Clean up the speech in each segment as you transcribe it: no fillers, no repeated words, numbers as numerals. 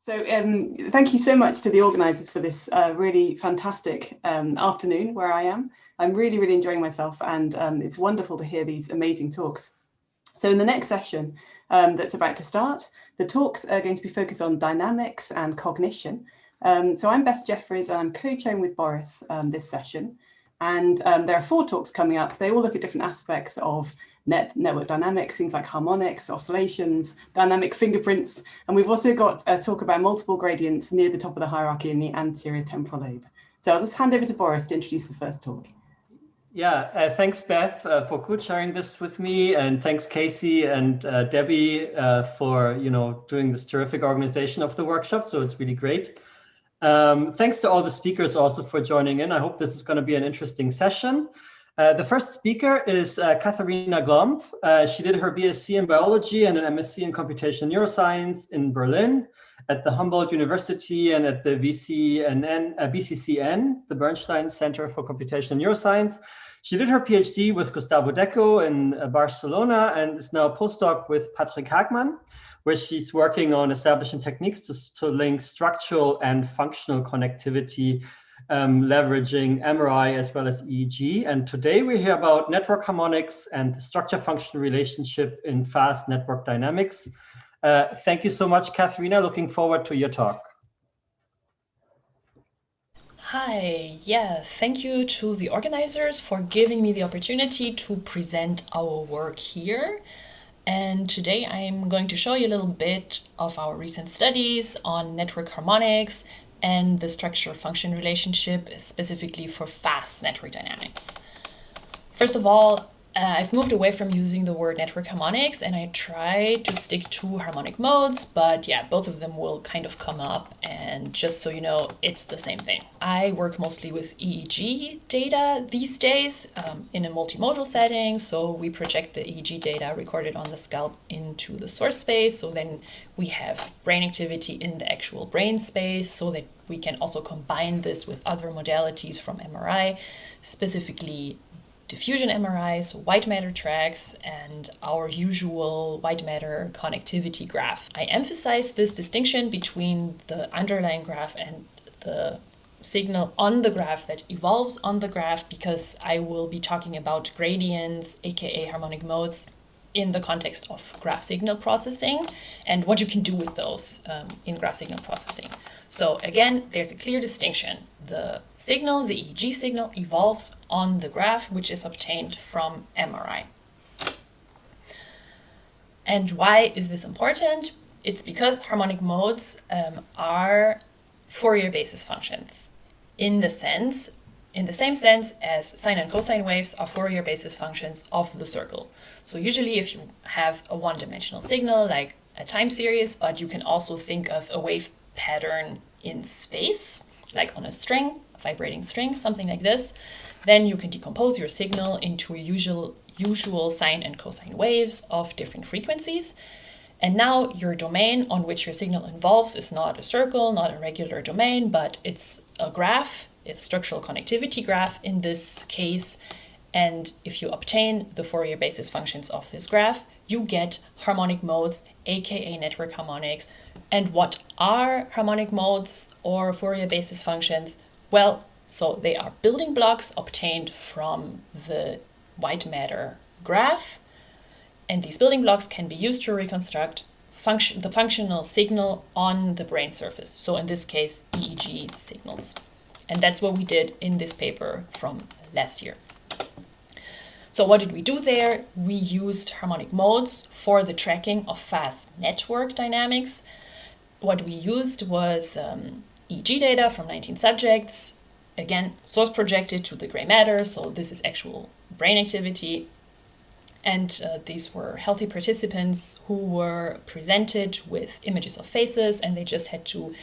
So thank you so much to the organisers for this really fantastic afternoon where I am. I'm really, really enjoying myself, and it's wonderful to hear these amazing talks. So in the next session that's about to start, the talks are going to be focused on dynamics and cognition. So I'm Beth Jefferies, and I'm co-chairing with Boris this session. And there are 4 talks coming up. They all look at different aspects of network dynamics, things like harmonics, oscillations, dynamic fingerprints. And we've also got a talk about multiple gradients near the top of the hierarchy in the anterior temporal lobe. So I'll just hand over to Boris to introduce the first talk. Yeah, thanks, Beth, for co-chairing this with me, and thanks, Casey and Debbie, for doing this terrific organization of the workshop. So it's really great. Thanks to all the speakers also for joining in. I hope this is going to be an interesting session. The first speaker is Katharina Glomb. She did her BSc in biology and an MSc in computational neuroscience in Berlin at the Humboldt University and at the BCCN, the Bernstein Center for Computational Neuroscience. She did her PhD with Gustavo Deco in Barcelona and is now a postdoc with Patrick Hagman, where she's working on establishing techniques to link structural and functional connectivity, leveraging MRI as well as EEG. And today we hear about network harmonics and the structure-function relationship in fast network dynamics. Thank you so much, Katharina. Looking forward to your talk. Hi, yeah, thank you to the organizers for giving me the opportunity to present our work here. And today I'm going to show you a little bit of our recent studies on network harmonics and the structure-function relationship, specifically for fast network dynamics. First of all, I've moved away from using the word network harmonics, and I try to stick to harmonic modes, but yeah, both of them will kind of come up, and just so you know, it's the same thing. I work mostly with EEG data these days in a multimodal setting, so we project the EEG data recorded on the scalp into the source space, so then we have brain activity in the actual brain space, so that we can also combine this with other modalities from MRI, specifically diffusion MRI, so white matter tracks, and our usual white matter connectivity graph. I emphasize this distinction between the underlying graph and the signal on the graph that evolves on the graph, because I will be talking about gradients, aka harmonic modes, in the context of graph signal processing and what you can do with those in graph signal processing. So again, there's a clear distinction. The signal, the EEG signal, evolves on the graph, which is obtained from MRI. And why is this important? It's because harmonic modes are Fourier basis functions in the same sense as sine and cosine waves are Fourier basis functions of the circle. So usually if you have a one-dimensional signal like a time series, but you can also think of a wave pattern in space, like on a string, a vibrating string, something like this, then you can decompose your signal into usual sine and cosine waves of different frequencies. And now your domain on which your signal involves is not a circle, not a regular domain, but it's a graph. It's structural connectivity graph in this case, and if you obtain the Fourier basis functions of this graph, you get harmonic modes, aka network harmonics. And what are harmonic modes or Fourier basis functions? Well, so they are building blocks obtained from the white matter graph, and these building blocks can be used to reconstruct the functional signal on the brain surface. So in this case, EEG signals. And that's what we did in this paper from last year. So what did we do there? We used harmonic modes for the tracking of fast network dynamics. What we used was EEG data from 19 subjects. Again, source projected to the gray matter, so this is actual brain activity. And these were healthy participants who were presented with images of faces, and they just had to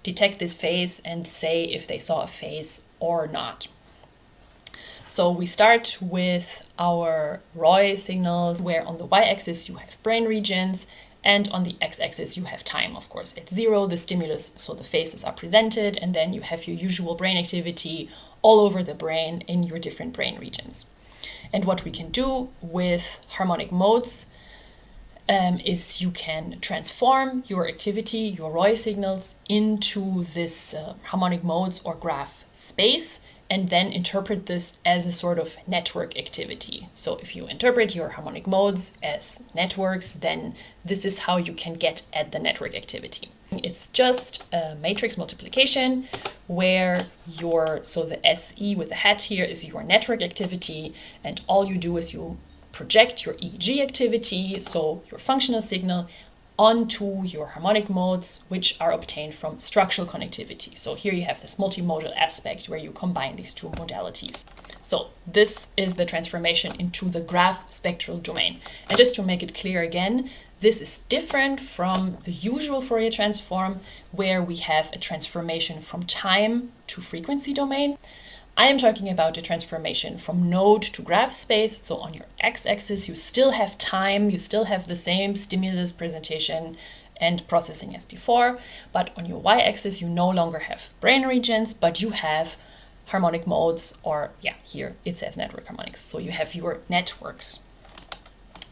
detect this face and say if they saw a face or not. So we start with our ROI signals, where on the y-axis you have brain regions, and on the x-axis you have time, of course. At 0, the stimulus, so the faces are presented, and then you have your usual brain activity all over the brain in your different brain regions. And what we can do with harmonic modes is you can transform your activity, your Roy signals, into this harmonic modes or graph space, and then interpret this as a sort of network activity. So if you interpret your harmonic modes as networks, then this is how you can get at the network activity. It's just a matrix multiplication where so the SE with the hat here is your network activity, and all you do is you project your EEG activity, so your functional signal, onto your harmonic modes, which are obtained from structural connectivity. So here you have this multimodal aspect where you combine these two modalities. So this is the transformation into the graph spectral domain. And just to make it clear again, this is different from the usual Fourier transform, where we have a transformation from time to frequency domain. I am talking about a transformation from node to graph space. So on your x-axis, you still have time, you still have the same stimulus presentation and processing as before, but on your y-axis, you no longer have brain regions, but you have harmonic modes, or here it says network harmonics. So you have your networks.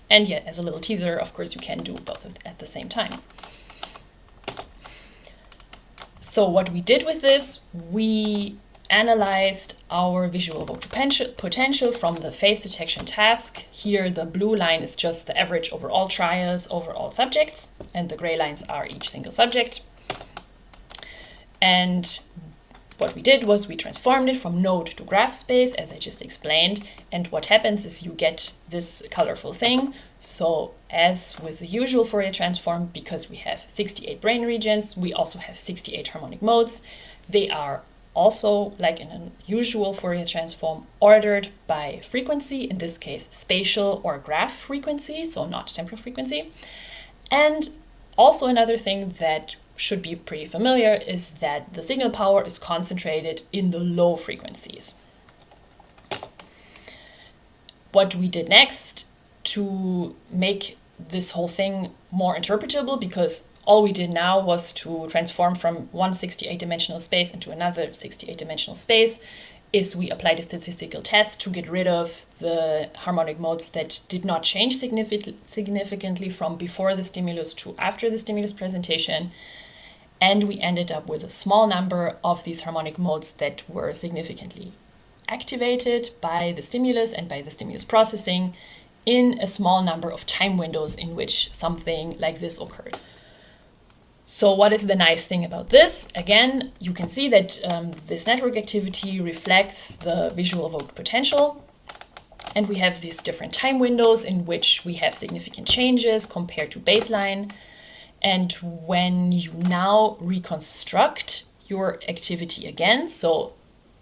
And yeah, as a little teaser, of course, you can do both at the same time. So what we did with this, we analyzed our visual evoked potential from the phase detection task. Here the blue line is just the average over all trials, over all subjects, and the gray lines are each single subject. And what we did was we transformed it from node to graph space, as I just explained, and what happens is you get this colorful thing. So as with the usual Fourier transform, because we have 68 brain regions, we also have 68 harmonic modes. They are also, like in a usual Fourier transform, ordered by frequency, in this case spatial or graph frequency, so not temporal frequency. And also another thing that should be pretty familiar is that the signal power is concentrated in the low frequencies. What we did next to make this whole thing more interpretable, because all we did now was to transform from one 68-dimensional space into another 68-dimensional space, is we applied a statistical test to get rid of the harmonic modes that did not change significantly from before the stimulus to after the stimulus presentation. And we ended up with a small number of these harmonic modes that were significantly activated by the stimulus and by the stimulus processing in a small number of time windows in which something like this occurred. So what is the nice thing about this? Again, you can see that this network activity reflects the visual evoked potential. And we have these different time windows in which we have significant changes compared to baseline. And when you now reconstruct your activity again, so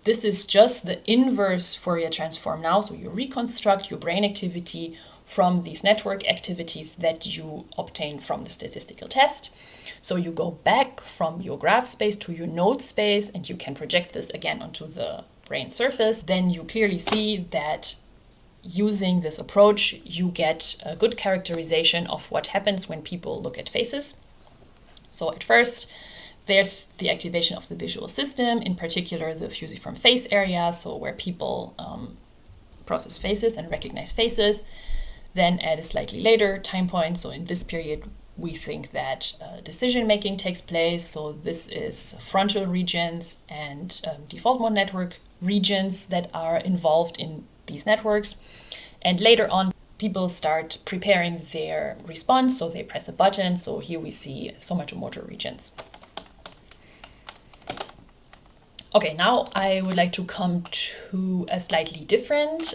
this is just the inverse Fourier transform now. So you reconstruct your brain activity from these network activities that you obtain from the statistical test. So you go back from your graph space to your node space, and you can project this again onto the brain surface. Then you clearly see that using this approach, you get a good characterization of what happens when people look at faces. So at first, there's the activation of the visual system, in particular the fusiform face area, so where people process faces and recognize faces. Then at a slightly later time point, so in this period, we think that decision-making takes place. So this is frontal regions and default mode network regions that are involved in these networks. And later on, people start preparing their response. So they press a button. So here we see somatomotor regions. Okay, now I would like to come to a slightly different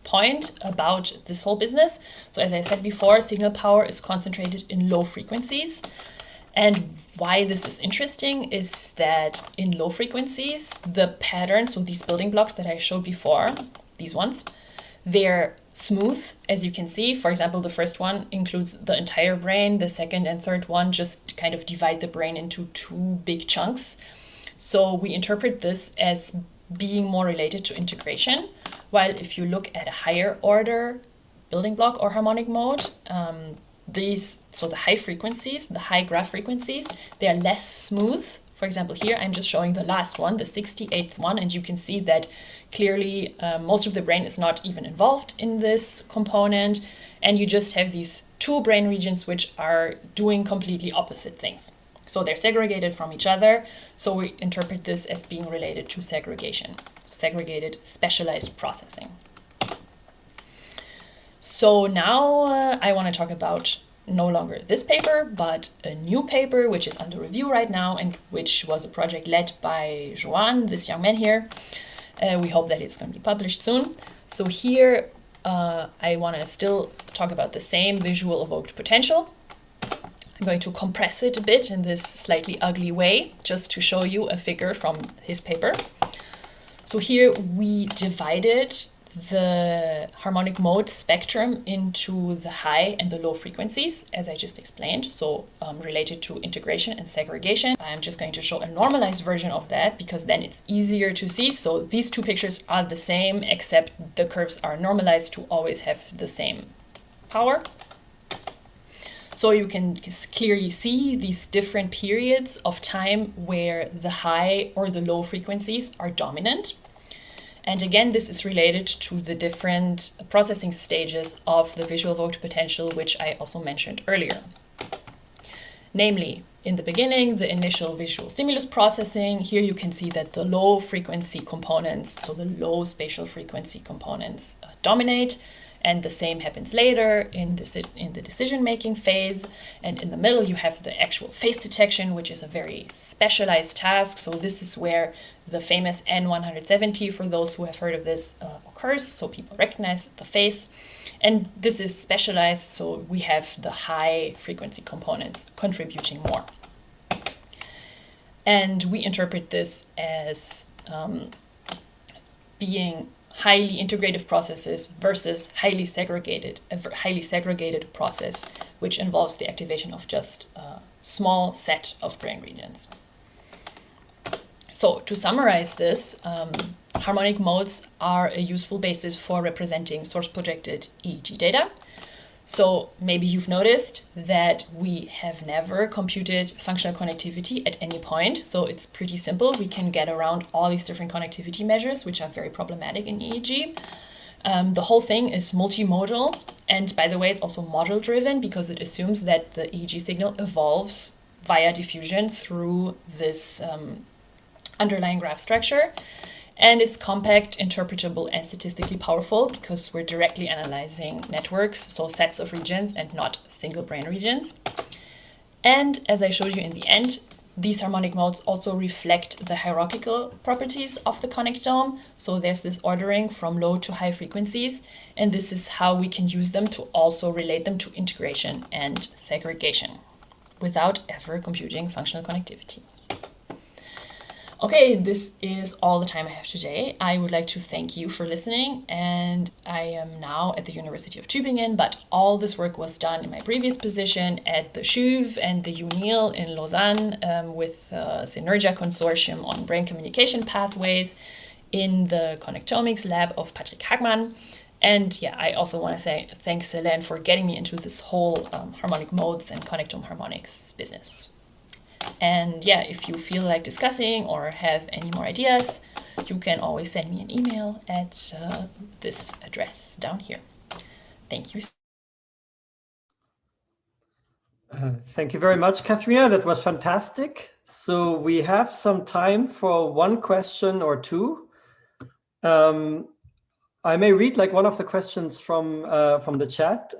point about this whole business. So as I said before, signal power is concentrated in low frequencies. And why this is interesting is that in low frequencies, the patterns, so these building blocks that I showed before, these ones, they're smooth, as you can see. For example, the first one includes the entire brain. The second and third one just kind of divide the brain into two big chunks. So we interpret this as being more related to integration. While if you look at a higher order building block or harmonic mode, so the high frequencies, the high graph frequencies, they are less smooth. For example, here I'm just showing the last one, the 68th one, and you can see that clearly most of the brain is not even involved in this component, and you just have these two brain regions which are doing completely opposite things. So they're segregated from each other. So we interpret this as being related to segregation, segregated specialized processing. So now I want to talk about no longer this paper, but a new paper which is under review right now and which was a project led by Joan, this young man here. We hope that it's going to be published soon. So here I want to still talk about the same visual evoked potential. I'm going to compress it a bit in this slightly ugly way, just to show you a figure from his paper. So here we divided the harmonic mode spectrum into the high and the low frequencies, as I just explained, so related to integration and segregation. I'm just going to show a normalized version of that because then it's easier to see. So these two pictures are the same, except the curves are normalized to always have the same power. So you can clearly see these different periods of time where the high or the low frequencies are dominant. And again, this is related to the different processing stages of the visual evoked potential, which I also mentioned earlier. Namely, in the beginning, the initial visual stimulus processing, here you can see that the low frequency components, so the low spatial frequency components dominate. And the same happens later in the decision-making phase. And in the middle, you have the actual face detection, which is a very specialized task. So this is where the famous N170, for those who have heard of this, occurs. So people recognize the face. And this is specialized, so we have the high frequency components contributing more. And we interpret this as being highly integrative processes versus a highly segregated process, which involves the activation of just a small set of brain regions. So to summarize this, harmonic modes are a useful basis for representing source-projected EEG data. So maybe you've noticed that we have never computed functional connectivity at any point. So it's pretty simple. We can get around all these different connectivity measures, which are very problematic in EEG. The whole thing is multimodal. And by the way, it's also model driven because it assumes that the EEG signal evolves via diffusion through this underlying graph structure. And it's compact, interpretable, and statistically powerful because we're directly analyzing networks, so sets of regions and not single brain regions. And as I showed you in the end, these harmonic modes also reflect the hierarchical properties of the connectome. So there's this ordering from low to high frequencies, and this is how we can use them to also relate them to integration and segregation without ever computing functional connectivity. Okay, this is all the time I have today. I would like to thank you for listening, and I am now at the University of Tübingen, but all this work was done in my previous position at the CHUV and the UNIL in Lausanne with the Synergia Consortium on brain communication pathways in the connectomics lab of Patrick Hagmann. And yeah, I also want to say thanks, Hélène, for getting me into this whole harmonic modes and connectome harmonics business. And yeah, if you feel like discussing or have any more ideas, you can always send me an email at this address down here. Thank you. Thank you very much, Katharina. That was fantastic. So we have some time for one question or two. I may read like one of the questions from the chat.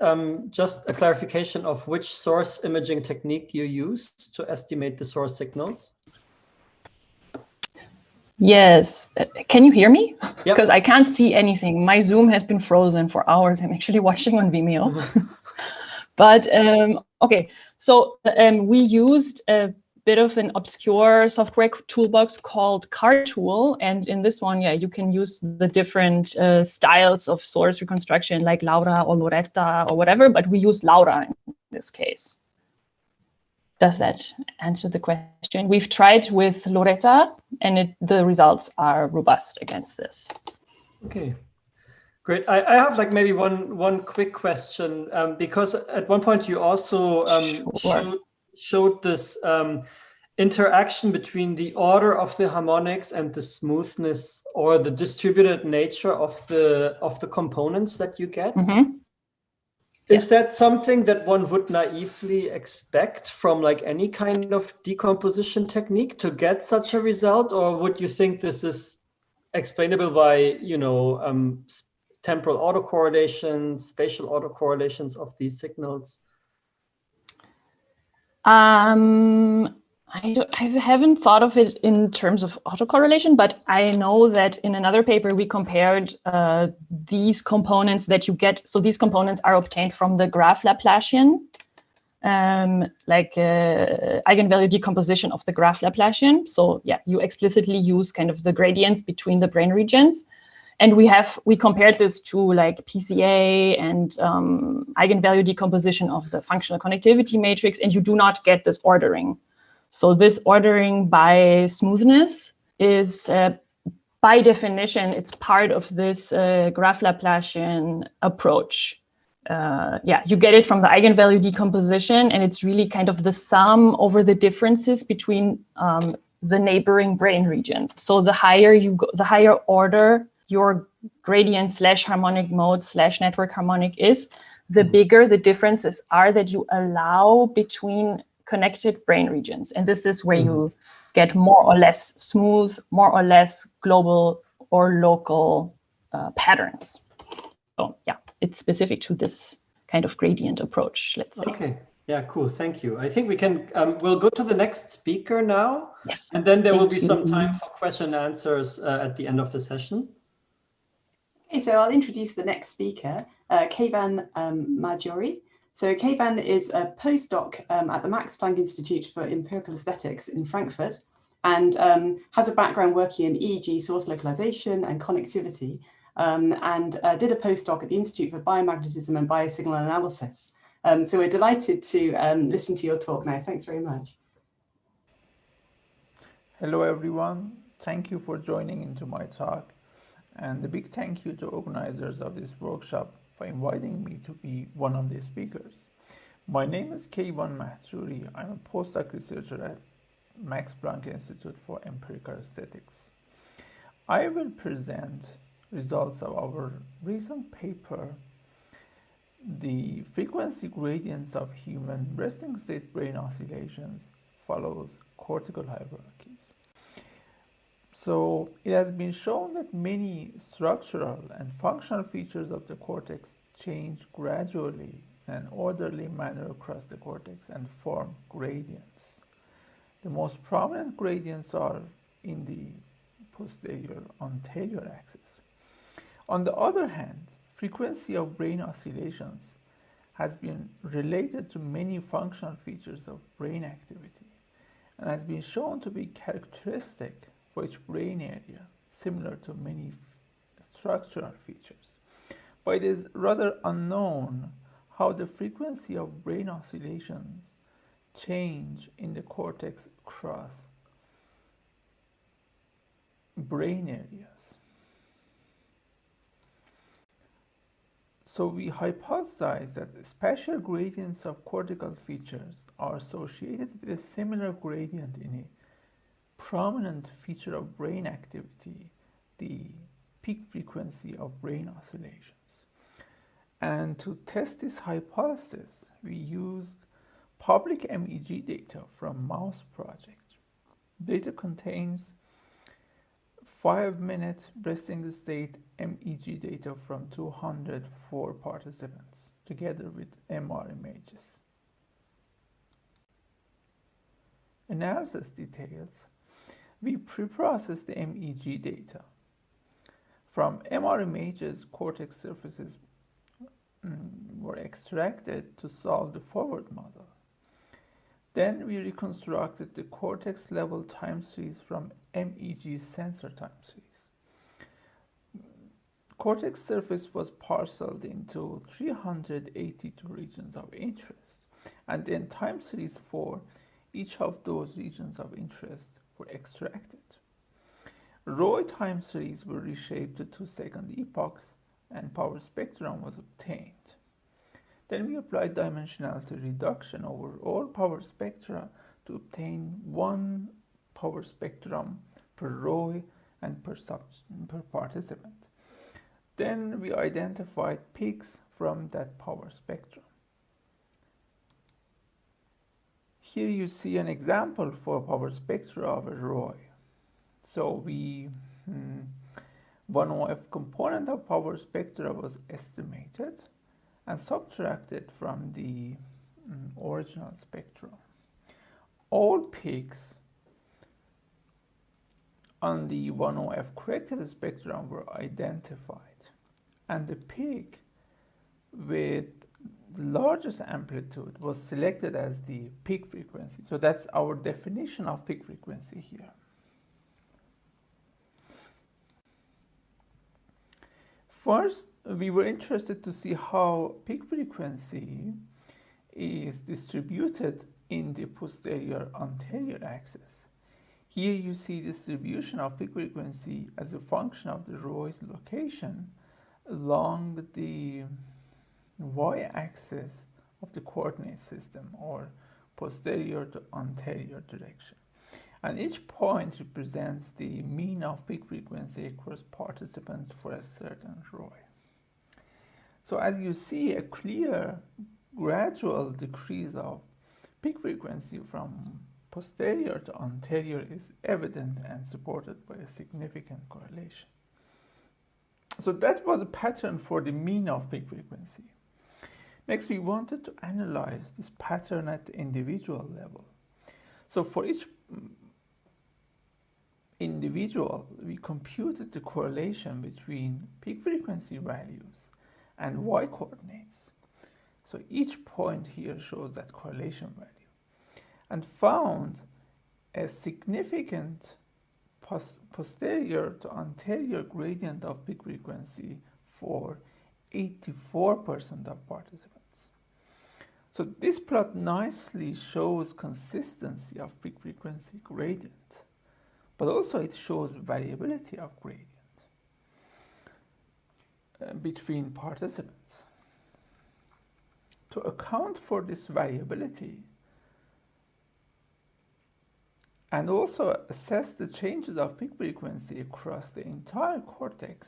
Just a clarification of which source imaging technique you use to estimate the source signals. Yes. Can you hear me? Yep. Because I can't see anything. My Zoom has been frozen for hours. I'm actually watching on Vimeo. But okay, so we used a bit of an obscure software toolbox called CarTool, and in this one, yeah, you can use the different styles of source reconstruction like Laura or Loretta or whatever, but we use Laura in this case. Does that answer the question? We've tried with Loretta, and the results are robust against this. Okay, great. I have like maybe one quick question because at one point you also showed this interaction between the order of the harmonics and the smoothness or the distributed nature of the components that you get. Mm-hmm. Is that something that one would naively expect from like any kind of decomposition technique to get such a result, or would you think this is explainable by, temporal autocorrelations, spatial autocorrelations of these signals? I haven't thought of it in terms of autocorrelation, but I know that in another paper we compared these components that you get. So these components are obtained from the graph Laplacian, eigenvalue decomposition of the graph Laplacian. So yeah, you explicitly use kind of the gradients between the brain regions. And we compared this to like PCA and eigenvalue decomposition of the functional connectivity matrix, and you do not get this ordering. So this ordering by smoothness is, by definition, it's part of this graph Laplacian approach. You get it from the eigenvalue decomposition, and it's really kind of the sum over the differences between the neighboring brain regions. So the higher you go, the higher order your gradient / harmonic mode / network harmonic is, the bigger the differences are that you allow between connected brain regions. And this is where you get more or less smooth, more or less global or local patterns. So yeah, it's specific to this kind of gradient approach, let's say. Okay. Yeah, cool. Thank you. I think we can, we'll go to the next speaker now, Yes. And then there will be some time for question and answers at the end of the session. Okay, so I'll introduce the next speaker, Keyvan Mahjoory. So Keyvan is a postdoc at the Max Planck Institute for Empirical Aesthetics in Frankfurt, and has a background working in EEG source localization and connectivity, and did a postdoc at the Institute for Biomagnetism and Biosignal Analysis. So we're delighted to listen to your talk now. Thanks very much. Hello, everyone. Thank you for joining into my talk. And a big thank you to organizers of this workshop for inviting me to be one of the speakers. My name is Keyvan Mahjoory. I'm a postdoc researcher at Max Planck Institute for Empirical Aesthetics. I will present results of our recent paper, The Frequency Gradients of Human Resting State Brain Oscillations Follows Cortical Hierarchies. So it has been shown that many structural and functional features of the cortex change gradually in an orderly manner across the cortex and form gradients. The most prominent gradients are in the posterior anterior axis. On the other hand, frequency of brain oscillations has been related to many functional features of brain activity and has been shown to be characteristic for each brain area, similar to many structural features. But it is rather unknown how the frequency of brain oscillations change in the cortex across brain areas. So we hypothesize that the spatial gradients of cortical features are associated with a similar gradient in a prominent feature of brain activity, the peak frequency of brain oscillations. And to test this hypothesis, we used public MEG data from mouse project. Data contains 5-minute resting state MEG data from 204 participants, together with MR images. Analysis details. We pre-processed the MEG data. From MR images, cortex surfaces were extracted to solve the forward model. Then we reconstructed the cortex level time series from MEG sensor time series. Cortex surface was parceled into 382 regions of interest, and then time series for each of those regions of interest were extracted. Roy time series were reshaped to 2-second epochs, and power spectrum was obtained. Then we applied dimensionality reduction over all power spectra to obtain one power spectrum per Roy and per participant. Then we identified peaks from that power spectrum. Here you see an example for power spectra of a ROI. So one OF component of power spectra was estimated and subtracted from the original spectrum. All peaks on the 1OF corrected spectrum were identified, and the peak with the largest amplitude was selected as the peak frequency. So that's our definition of peak frequency here. First, we were interested to see how peak frequency is distributed in the posterior-anterior axis. Here you see distribution of peak frequency as a function of the ROI's location along the y-axis of the coordinate system, or posterior to anterior direction. And each point represents the mean of peak frequency across participants for a certain ROI. So as you see, a clear gradual decrease of peak frequency from posterior to anterior is evident and supported by a significant correlation. So that was a pattern for the mean of peak frequency. Next, we wanted to analyze this pattern at the individual level. So for each individual, we computed the correlation between peak frequency values and y coordinates. So each point here shows that correlation value, and found a significant posterior to anterior gradient of peak frequency for 84% of participants. So this plot nicely shows consistency of peak frequency gradient, but also it shows variability of gradient between participants. To account for this variability and also assess the changes of peak frequency across the entire cortex,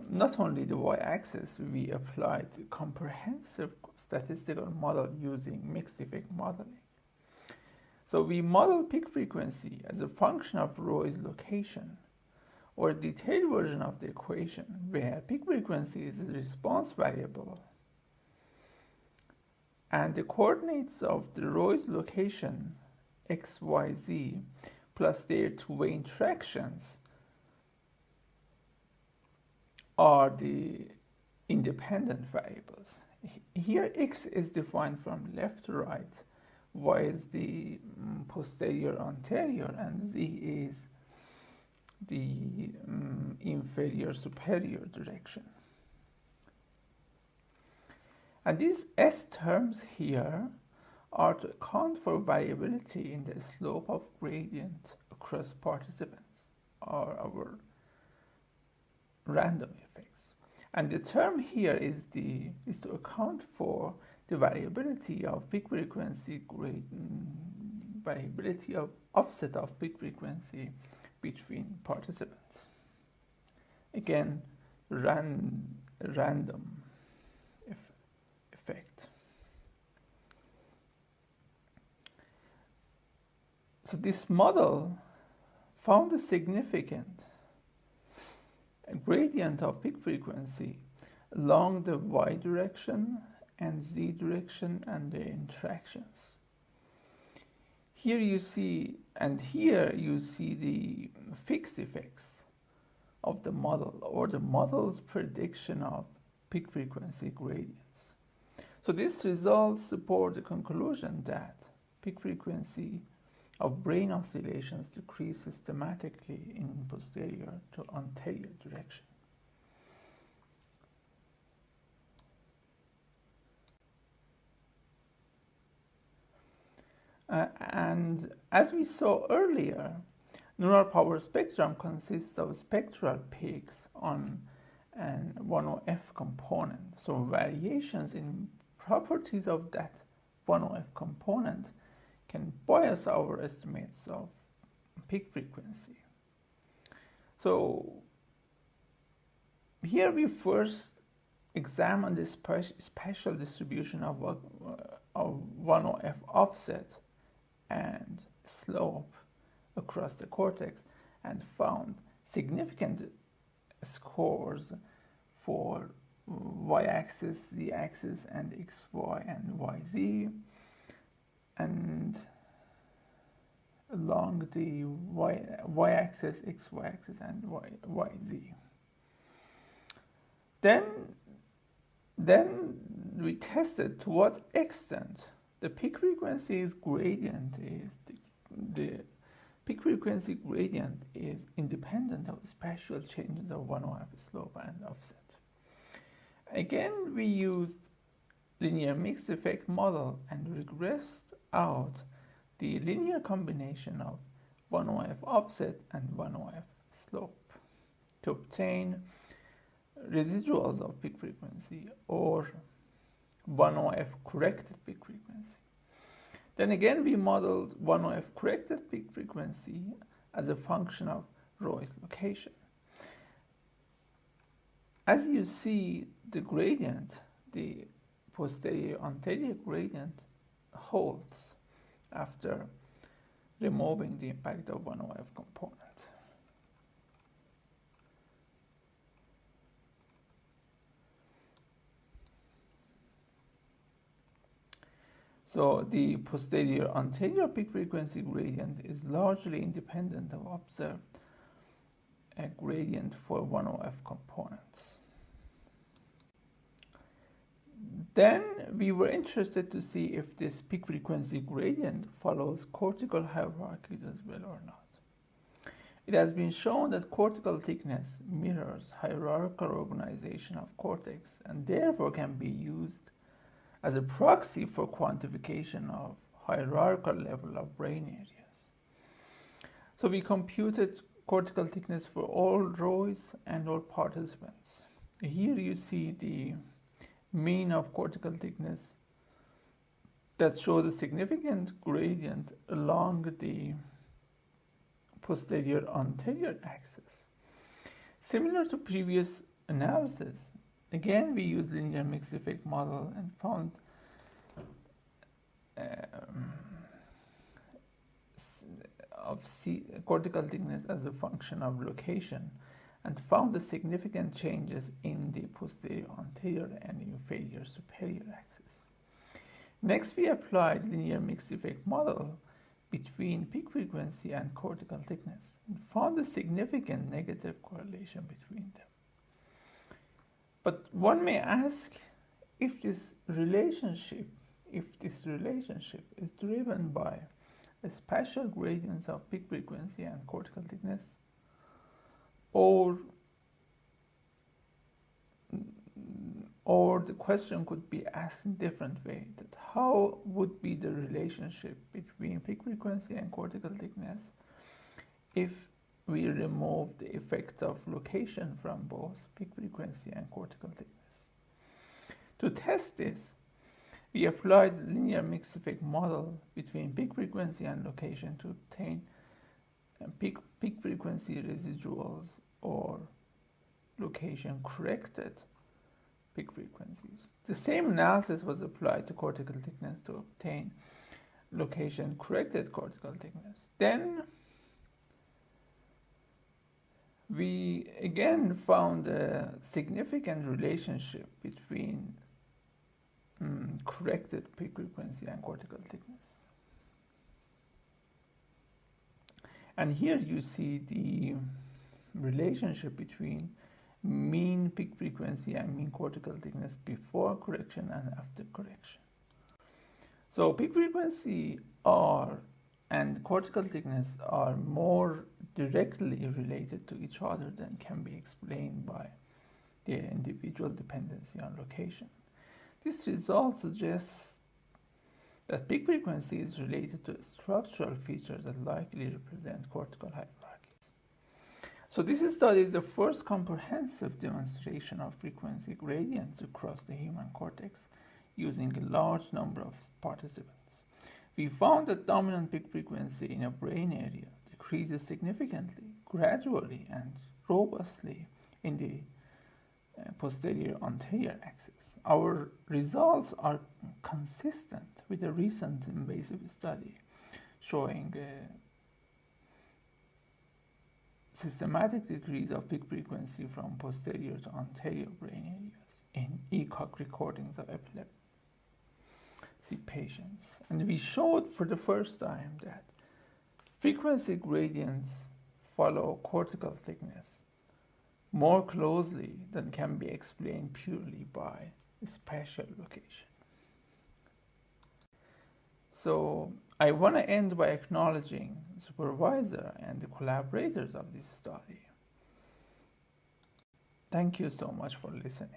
not only the y-axis, we applied a comprehensive statistical model using mixed effect modeling. So we model peak frequency as a function of ROI's location, or a detailed version of the equation where peak frequency is the response variable and the coordinates of the ROI's location x, y, z plus their two-way interactions are the independent variables. Here x is defined from left to right, y is the posterior anterior, and z is the inferior superior direction. And these s terms here are to account for variability in the slope of gradient across participants, or our random effects. And the term here is to account for the variability of peak frequency variability of offset of peak frequency between participants. Again, random effect. So this model found a significant gradient of peak frequency along the y direction and z direction and their interactions. Here you see, and here you see the fixed effects of the model, or the model's prediction of peak frequency gradients. So these results support the conclusion that peak frequency of brain oscillations decrease systematically in posterior to anterior direction. And as we saw earlier, neural power spectrum consists of spectral peaks on an 1OF component. So variations in properties of that 1OF component can bias our estimates of peak frequency. So here we first examine the spatial distribution of 1OF offset and slope across the cortex and found significant scores for y-axis, z-axis, and xy and yz, and along the y-axis, xy-axis, and yz. Then we tested to what extent the peak frequency gradient is independent of spatial changes of 1OF slope and offset. Again, we used linear mixed effect model and regressed out the linear combination of 1OF offset and 1OF slope to obtain residuals of peak frequency or 1OF corrected peak frequency. Then again, we modeled 1OF corrected peak frequency as a function of Roy's location. As you see, the gradient, the posterior-anterior gradient, holds after removing the impact of 1OF component. So the posterior-anterior peak frequency gradient is largely independent of observed gradient for 1OF components. Then we were interested to see if this peak frequency gradient follows cortical hierarchies as well or not. It has been shown that cortical thickness mirrors hierarchical organization of cortex and therefore can be used as a proxy for quantification of hierarchical level of brain areas. So we computed cortical thickness for all rows and all participants. Here you see the mean of cortical thickness that shows a significant gradient along the posterior anterior axis. Similar to previous analysis, again we used linear mixed effect model and found cortical thickness as a function of location and found the significant changes in the posterior anterior and inferior superior axis. Next, we applied linear mixed effect model between peak frequency and cortical thickness and found a significant negative correlation between them. But one may ask if this relationship is driven by a spatial gradients of peak frequency and cortical thickness, or the question could be asked in a different way, that how would be the relationship between peak frequency and cortical thickness if we remove the effect of location from both peak frequency and cortical thickness. To test this, we applied linear mixed effect model between peak frequency and location to obtain peak frequency residuals or location corrected peak frequencies. The same analysis was applied to cortical thickness to obtain location corrected cortical thickness. Then we again found a significant relationship between corrected peak frequency and cortical thickness. And here you see the relationship between mean peak frequency and mean cortical thickness before correction and after correction. So peak frequency and cortical thickness are more directly related to each other than can be explained by their individual dependency on location. This result suggests that peak frequency is related to structural features that likely represent cortical hierarchies. So this study is the first comprehensive demonstration of frequency gradients across the human cortex using a large number of participants. We found that dominant peak frequency in a brain area decreases significantly, gradually, and robustly in the posterior anterior axis. Our results are consistent with a recent invasive study showing systematic decrease of peak frequency from posterior to anterior brain areas in ECOG recordings of epilepsy patients. And we showed for the first time that frequency gradients follow cortical thickness more closely than can be explained purely by spatial location. So I want to end by acknowledging the supervisor and the collaborators of this study. Thank you so much for listening.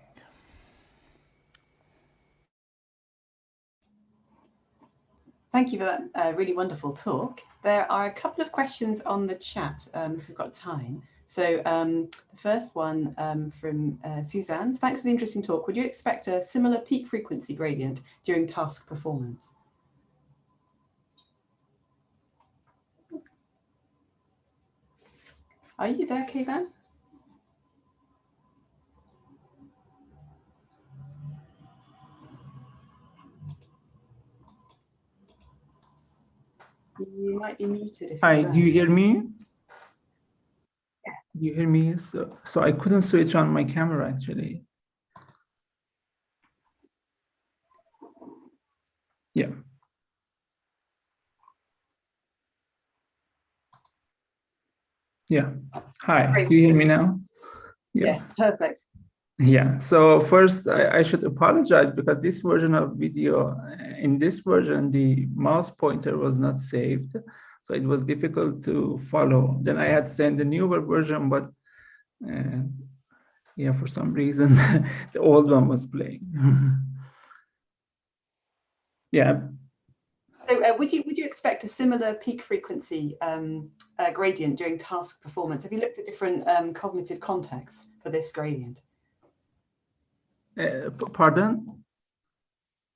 Thank you for that really wonderful talk. There are a couple of questions on the chat if we've got time. So the first one from Suzanne, thanks for the interesting talk. Would you expect a similar peak frequency gradient during task performance? Are you there, Keyvan? You might be muted. If Hi, you're do you hear me? Yeah. Do you hear me? So I couldn't switch on my camera actually. Yeah. Yeah. Hi, Great. do you hear me now? Yeah. Yes, perfect. Yeah, so first I should apologize because this version of video, in this version, the mouse pointer was not saved. So it was difficult to follow. Then I had sent the newer version, but yeah, for some reason, the old one was playing. Yeah. So would you expect a similar peak frequency gradient during task performance? Have you looked at different cognitive contexts for this gradient? Pardon?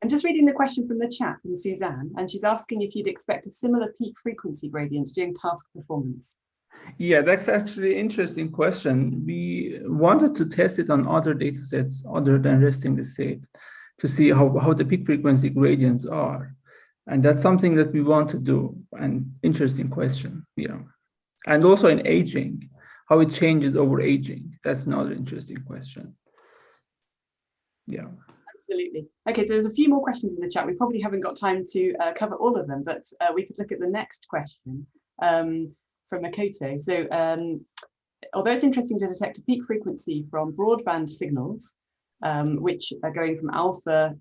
I'm just reading the question from the chat from Suzanne, and she's asking if you'd expect a similar peak frequency gradient during task performance. Yeah, that's actually an interesting question. We wanted to test it on other data sets other than resting the state to see how the peak frequency gradients are. And that's something that we want to do. An interesting question, yeah. And also in aging, how it changes over aging. That's another interesting question. Yeah. Absolutely. Okay, so there's a few more questions in the chat. We probably haven't got time to cover all of them, but we could look at the next question from Makoto. So although it's interesting to detect a peak frequency from broadband signals, which are going from alpha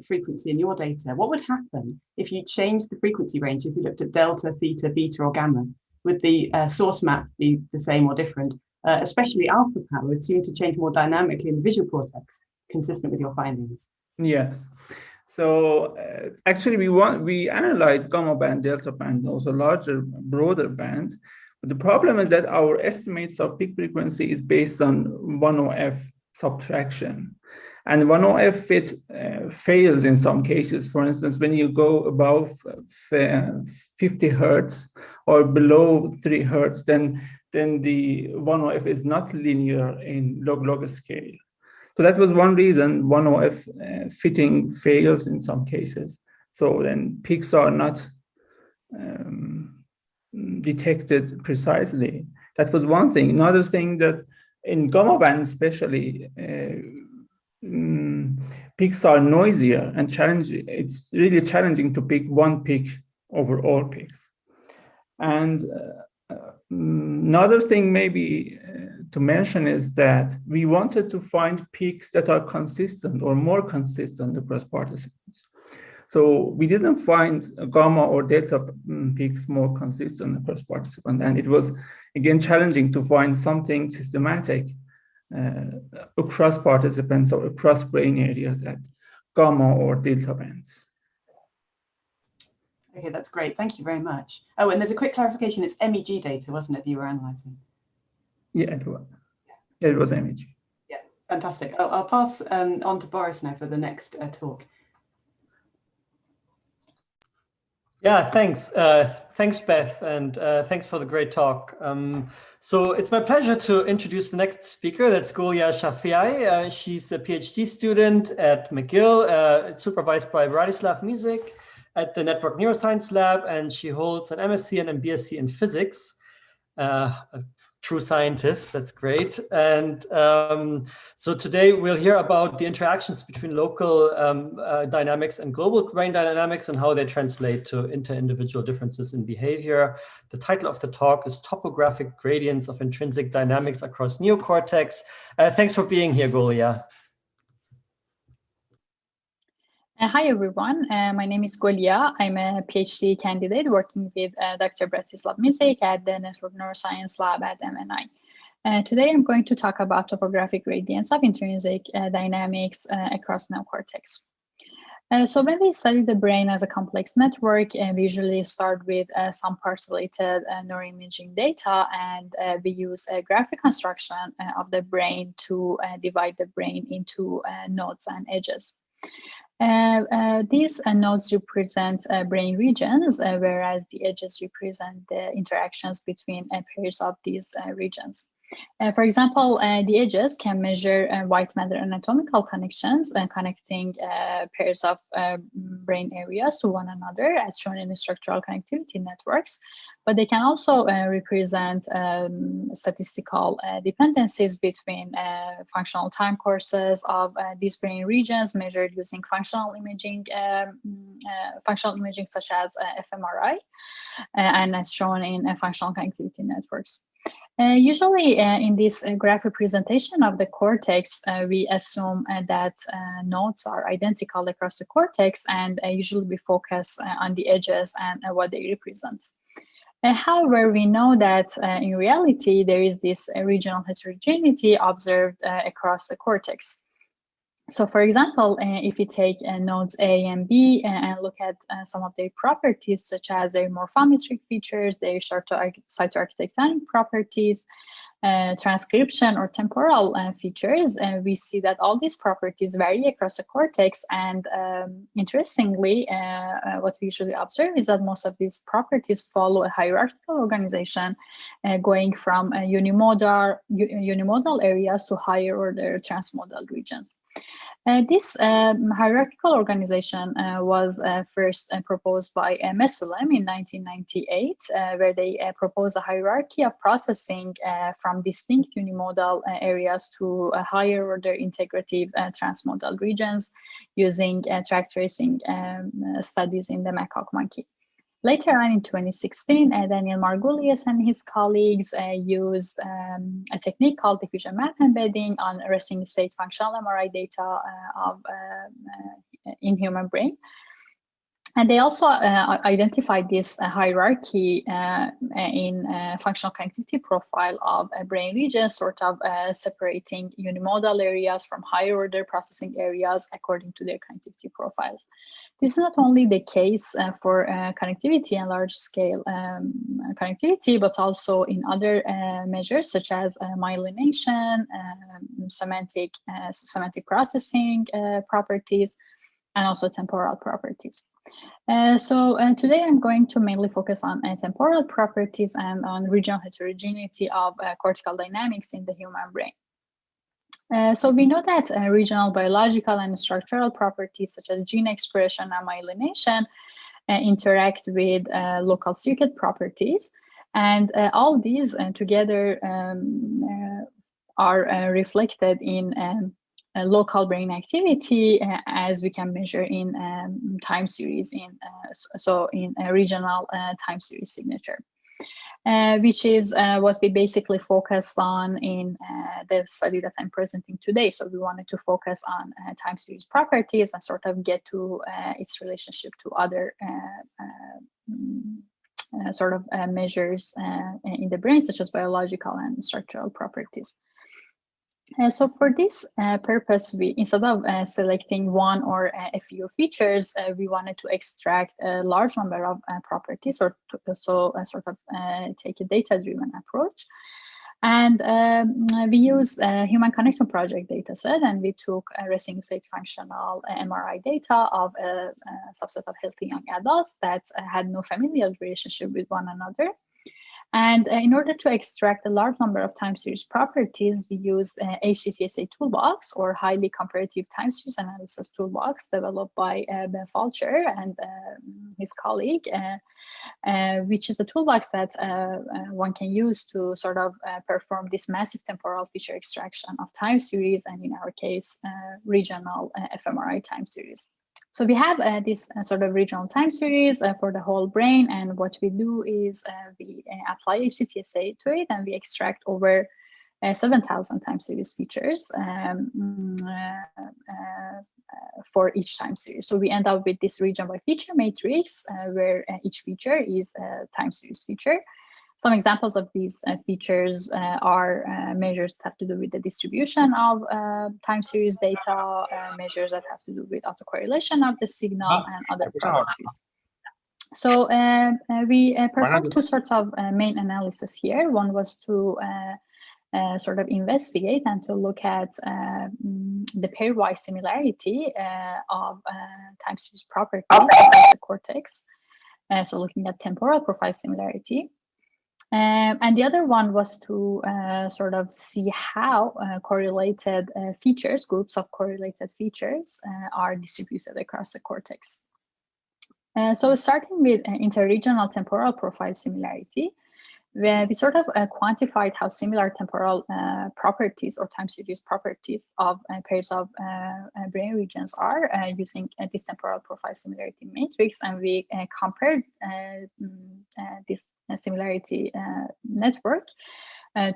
frequency in your data, what would happen if you changed the frequency range, if you looked at delta, theta, beta, or gamma? Would the source map be the same or different? Especially alpha power would seem to change more dynamically in the visual cortex, consistent with your findings. Yes. So actually, we analyzed gamma band, delta band, also larger, broader band. But the problem is that our estimates of peak frequency is based on 1OF subtraction. And 1OF fit fails in some cases. For instance, when you go above 50 hertz or below 3 hertz, then the 1OF is not linear in log scale. So that was one reason 1OF fitting fails in some cases. So then peaks are not detected precisely. That was one thing. Another thing that in gamma band especially, peaks are noisier and challenging. It's really challenging to pick one peak over all peaks. And another thing maybe to mention is that we wanted to find peaks that are consistent or more consistent across participants. So we didn't find gamma or delta peaks more consistent across participants. And it was, again, challenging to find something systematic across participants or across brain areas at gamma or delta bands. Okay, that's great. Thank you very much. Oh, and there's a quick clarification. It's MEG data, wasn't it, that you were analyzing? Yeah, it was. Yeah, it was MEG. Yeah, fantastic. I'll pass on to Boris now for the next talk. Yeah, thanks. Thanks, Beth, and thanks for the great talk. So it's my pleasure to introduce the next speaker. That's Golia Shafiei. She's a PhD student at McGill, supervised by Bratislav Mizek at the Network Neuroscience Lab, and she holds an MSc and a BSc in physics. A true scientist, that's great. And so today we'll hear about the interactions between local dynamics and global brain dynamics and how they translate to inter-individual differences in behavior. The title of the talk is Topographic Gradients of Intrinsic Dynamics Across Neocortex. Thanks for being here, Golia. Hi, everyone. My name is Golia. I'm a PhD candidate working with Dr. Bratislav Mizek at the Network Neuroscience Lab at MNI. Today, I'm going to talk about topographic gradients of intrinsic dynamics across neocortex. So when we study the brain as a complex network, we usually start with some parcellated neuroimaging data, and we use a graphic construction of the brain to divide the brain into nodes and edges. These nodes represent brain regions, whereas the edges represent the interactions between pairs of these regions. For example, the edges can measure white matter anatomical connections connecting pairs of brain areas to one another, as shown in the structural connectivity networks. But they can also represent statistical dependencies between functional time courses of these brain regions measured using functional imaging such as fMRI, and as shown in functional connectivity networks. Usually in this graph representation of the cortex, we assume that nodes are identical across the cortex, and usually we focus on the edges and what they represent. However, we know that in reality, there is this regional heterogeneity observed across the cortex. So, for example, if we take nodes A and B and look at some of their properties, such as their morphometric features, their cytoarchitectonic properties, transcription or temporal features, we see that all these properties vary across the cortex. And interestingly, what we usually observe is that most of these properties follow a hierarchical organization, going from unimodal areas to higher order transmodal regions. This hierarchical organization was first proposed by Mesulem in 1998, where they proposed a hierarchy of processing from distinct unimodal areas to higher order integrative transmodal regions using track tracing studies in the macaque monkey. Later on in 2016, Daniel Margulies and his colleagues used a technique called diffusion map embedding on resting state functional MRI data in human brain. And they also identified this hierarchy in functional connectivity profile of brain regions, sort of separating unimodal areas from higher order processing areas according to their connectivity profiles. This is not only the case for connectivity and large scale connectivity, but also in other measures such as myelination, semantic processing properties, and also temporal properties. So today I'm going to mainly focus on temporal properties and on regional heterogeneity of cortical dynamics in the human brain. So we know that regional biological and structural properties such as gene expression and myelination interact with local circuit properties. And all these together are reflected in local brain activity as we can measure in time series, in a regional time series signature. Which is what we basically focused on in the study that I'm presenting today. So we wanted to focus on time series properties and sort of get to its relationship to other measures in the brain, such as biological and structural properties. So for this purpose, we, instead of selecting one or a few features, we wanted to extract a large number of properties, or take a data-driven approach. And we used a human connection project dataset, and we took a resting state functional MRI data of a subset of healthy young adults that had no familial relationship with one another. And in order to extract a large number of time series properties, we used HCTSA toolbox, or highly comparative time series analysis toolbox, developed by Ben Fulcher and his colleague, which is the toolbox that one can use to sort of perform this massive temporal feature extraction of time series, and in our case, regional fMRI time series. So we have this sort of regional time series for the whole brain, and what we do is we apply HCTSA to it, and we extract over 7,000 time series features for each time series. So we end up with this region by feature matrix where each feature is a time series feature. Some examples of these features are measures that have to do with the distribution of time series data, measures that have to do with autocorrelation of the signal, and other properties. So we performed two sorts of main analysis here. One was to sort of investigate and to look at the pairwise similarity of time series properties of the cortex. So looking at temporal profile similarity. And the other one was to sort of see how correlated features, groups of correlated features, are distributed across the cortex. So starting with interregional temporal profile similarity, we sort of quantified how similar temporal properties or time series properties of pairs of brain regions are using this temporal profile similarity matrix, and we compared this similarity network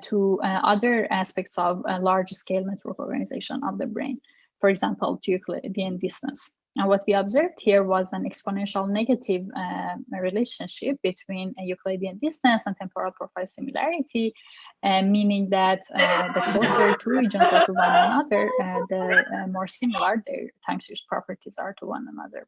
to other aspects of a large-scale network organization of the brain, for example, to Euclidean distance. And what we observed here was an exponential negative relationship between Euclidean distance and temporal profile similarity, meaning that the closer two regions are to one another, the more similar their time series properties are to one another.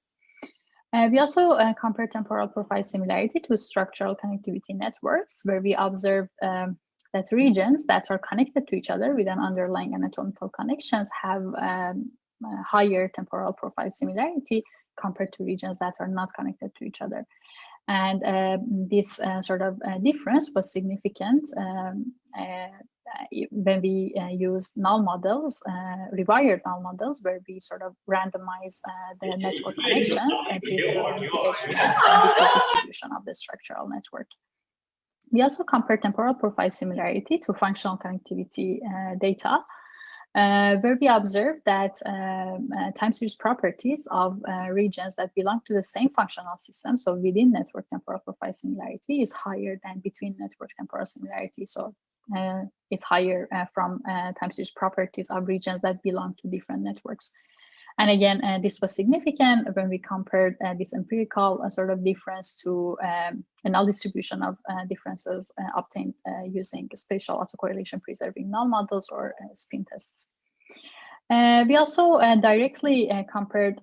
We also compared temporal profile similarity to structural connectivity networks, where we observed that regions that are connected to each other with an underlying anatomical connections have higher temporal profile similarity compared to regions that are not connected to each other. And this sort of difference was significant when we used null models, rewired null models, where we sort of randomize the network connections based on the edge length and the distribution of the structural network. We also compared temporal profile similarity to functional connectivity data, where we observed that time series properties of regions that belong to the same functional system, so within network temporal profile similarity, is higher than between network temporal similarity. So it's higher from time series properties of regions that belong to different networks. And again, this was significant when we compared this empirical sort of difference to a null distribution of differences obtained using spatial autocorrelation preserving null models or spin tests. We also directly compared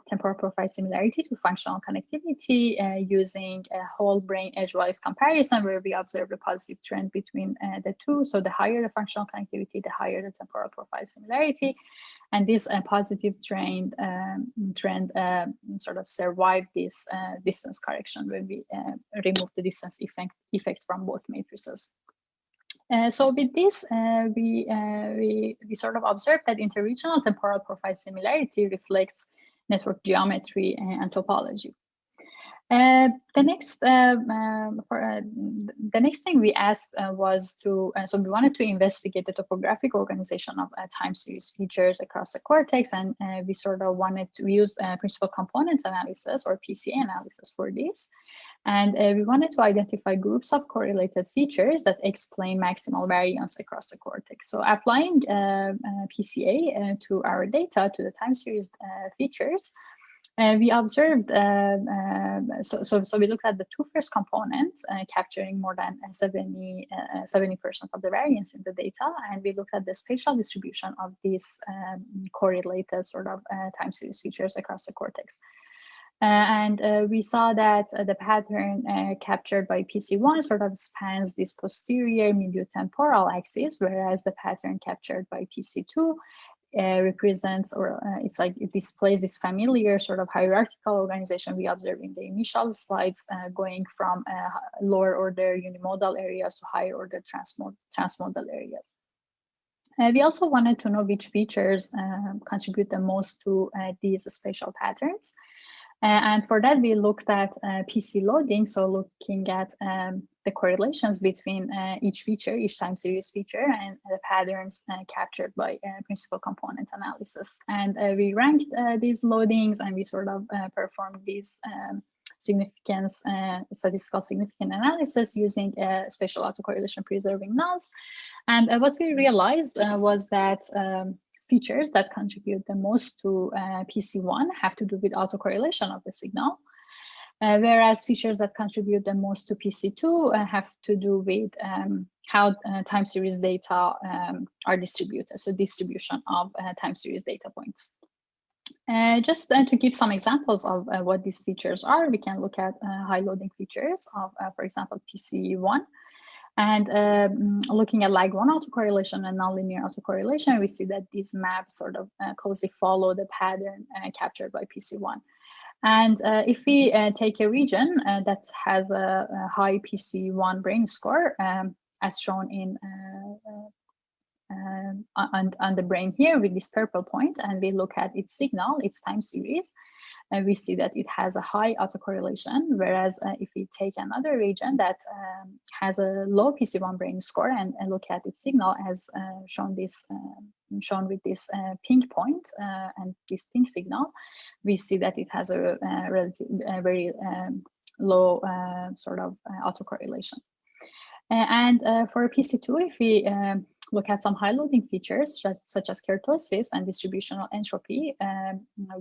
temporal profile similarity to functional connectivity using a whole brain edgewise comparison, where we observed a positive trend between the two. So the higher the functional connectivity, the higher the temporal profile similarity. And this positive trend sort of survived this distance correction when we removed the distance effect from both matrices. So with this, we sort of observed that interregional temporal profile similarity reflects network geometry and topology. The next thing we asked was to, so we wanted to investigate the topographic organization of time series features across the cortex, and we sort of wanted to use principal components analysis or PCA analysis for this. And we wanted to identify groups of correlated features that explain maximal variance across the cortex. So applying PCA to our data, to the time series features, we observed, so we looked at the two first components, capturing more than 70% of the variance in the data, and we looked at the spatial distribution of these correlated sort of time series features across the cortex. We saw that the pattern captured by PC1 sort of spans this posterior mediotemporal axis, whereas the pattern captured by PC2 represents, or it's like it displays this familiar sort of hierarchical organization we observed in the initial slides, going from lower order unimodal areas to higher order transmodal areas. We also wanted to know which features contribute the most to these spatial patterns. And for that, we looked at PC loading, so looking at the correlations between each feature, each time series feature, and the patterns captured by principal component analysis. And we ranked these loadings, and we sort of performed these significance, statistical significant analysis using spatial autocorrelation preserving nulls. And what we realized was that features that contribute the most to PC1 have to do with autocorrelation of the signal, whereas features that contribute the most to PC2 have to do with how time series data are distributed, so distribution of time series data points. Just to give some examples of what these features are, we can look at high loading features of, for example, PC1. And looking at lag1 autocorrelation and nonlinear autocorrelation, we see that these maps sort of closely follow the pattern captured by PC1. And if we take a region that has a high PC1 brain score, as shown in on the brain here with this purple point, and we look at its signal, its time series, and we see that it has a high autocorrelation, whereas if we take another region that has a low PC1 brain score and look at its signal as shown with this pink point and this pink signal, we see that it has a very low sort of autocorrelation. And for PC2, if we look at some high loading features such as keratosis and distributional entropy,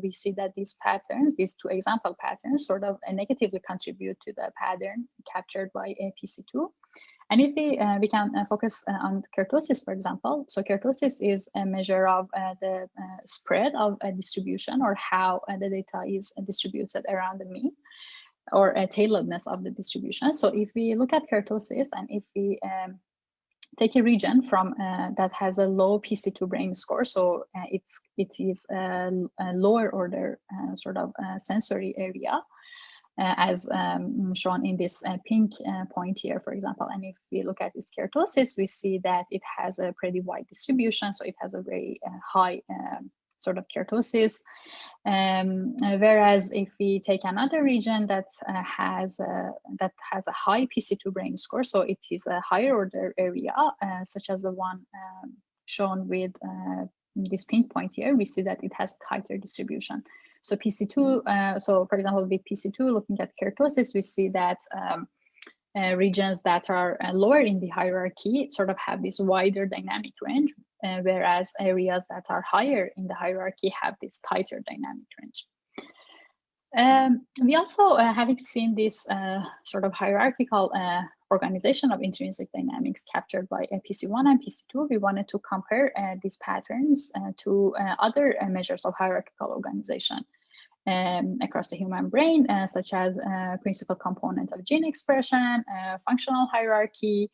we see that these patterns, these two example patterns, sort of negatively contribute to the pattern captured by PC2. And if we can focus on keratosis, for example, so keratosis is a measure of the spread of a distribution, or how the data is distributed around the mean, or a tailoredness of the distribution. So if we look at keratosis, and if we take a region from that has a low PC2 brain score, so it is a lower order sort of sensory area, as shown in this pink point here, for example. And if we look at this keratosis, we see that it has a pretty wide distribution, so it has a very high sort of keratosis. Whereas if we take another region that has a high PC2 brain score, so it is a higher order area, such as the one shown with this pink point here, we see that it has tighter distribution. So PC2, so for example, with PC2, looking at keratosis, we see that regions that are lower in the hierarchy sort of have this wider dynamic range, whereas areas that are higher in the hierarchy have this tighter dynamic range. We also, having seen this sort of hierarchical organization of intrinsic dynamics captured by PC1 and PC2, we wanted to compare these patterns to other measures of hierarchical organization across the human brain, such as principal component of gene expression, functional hierarchy,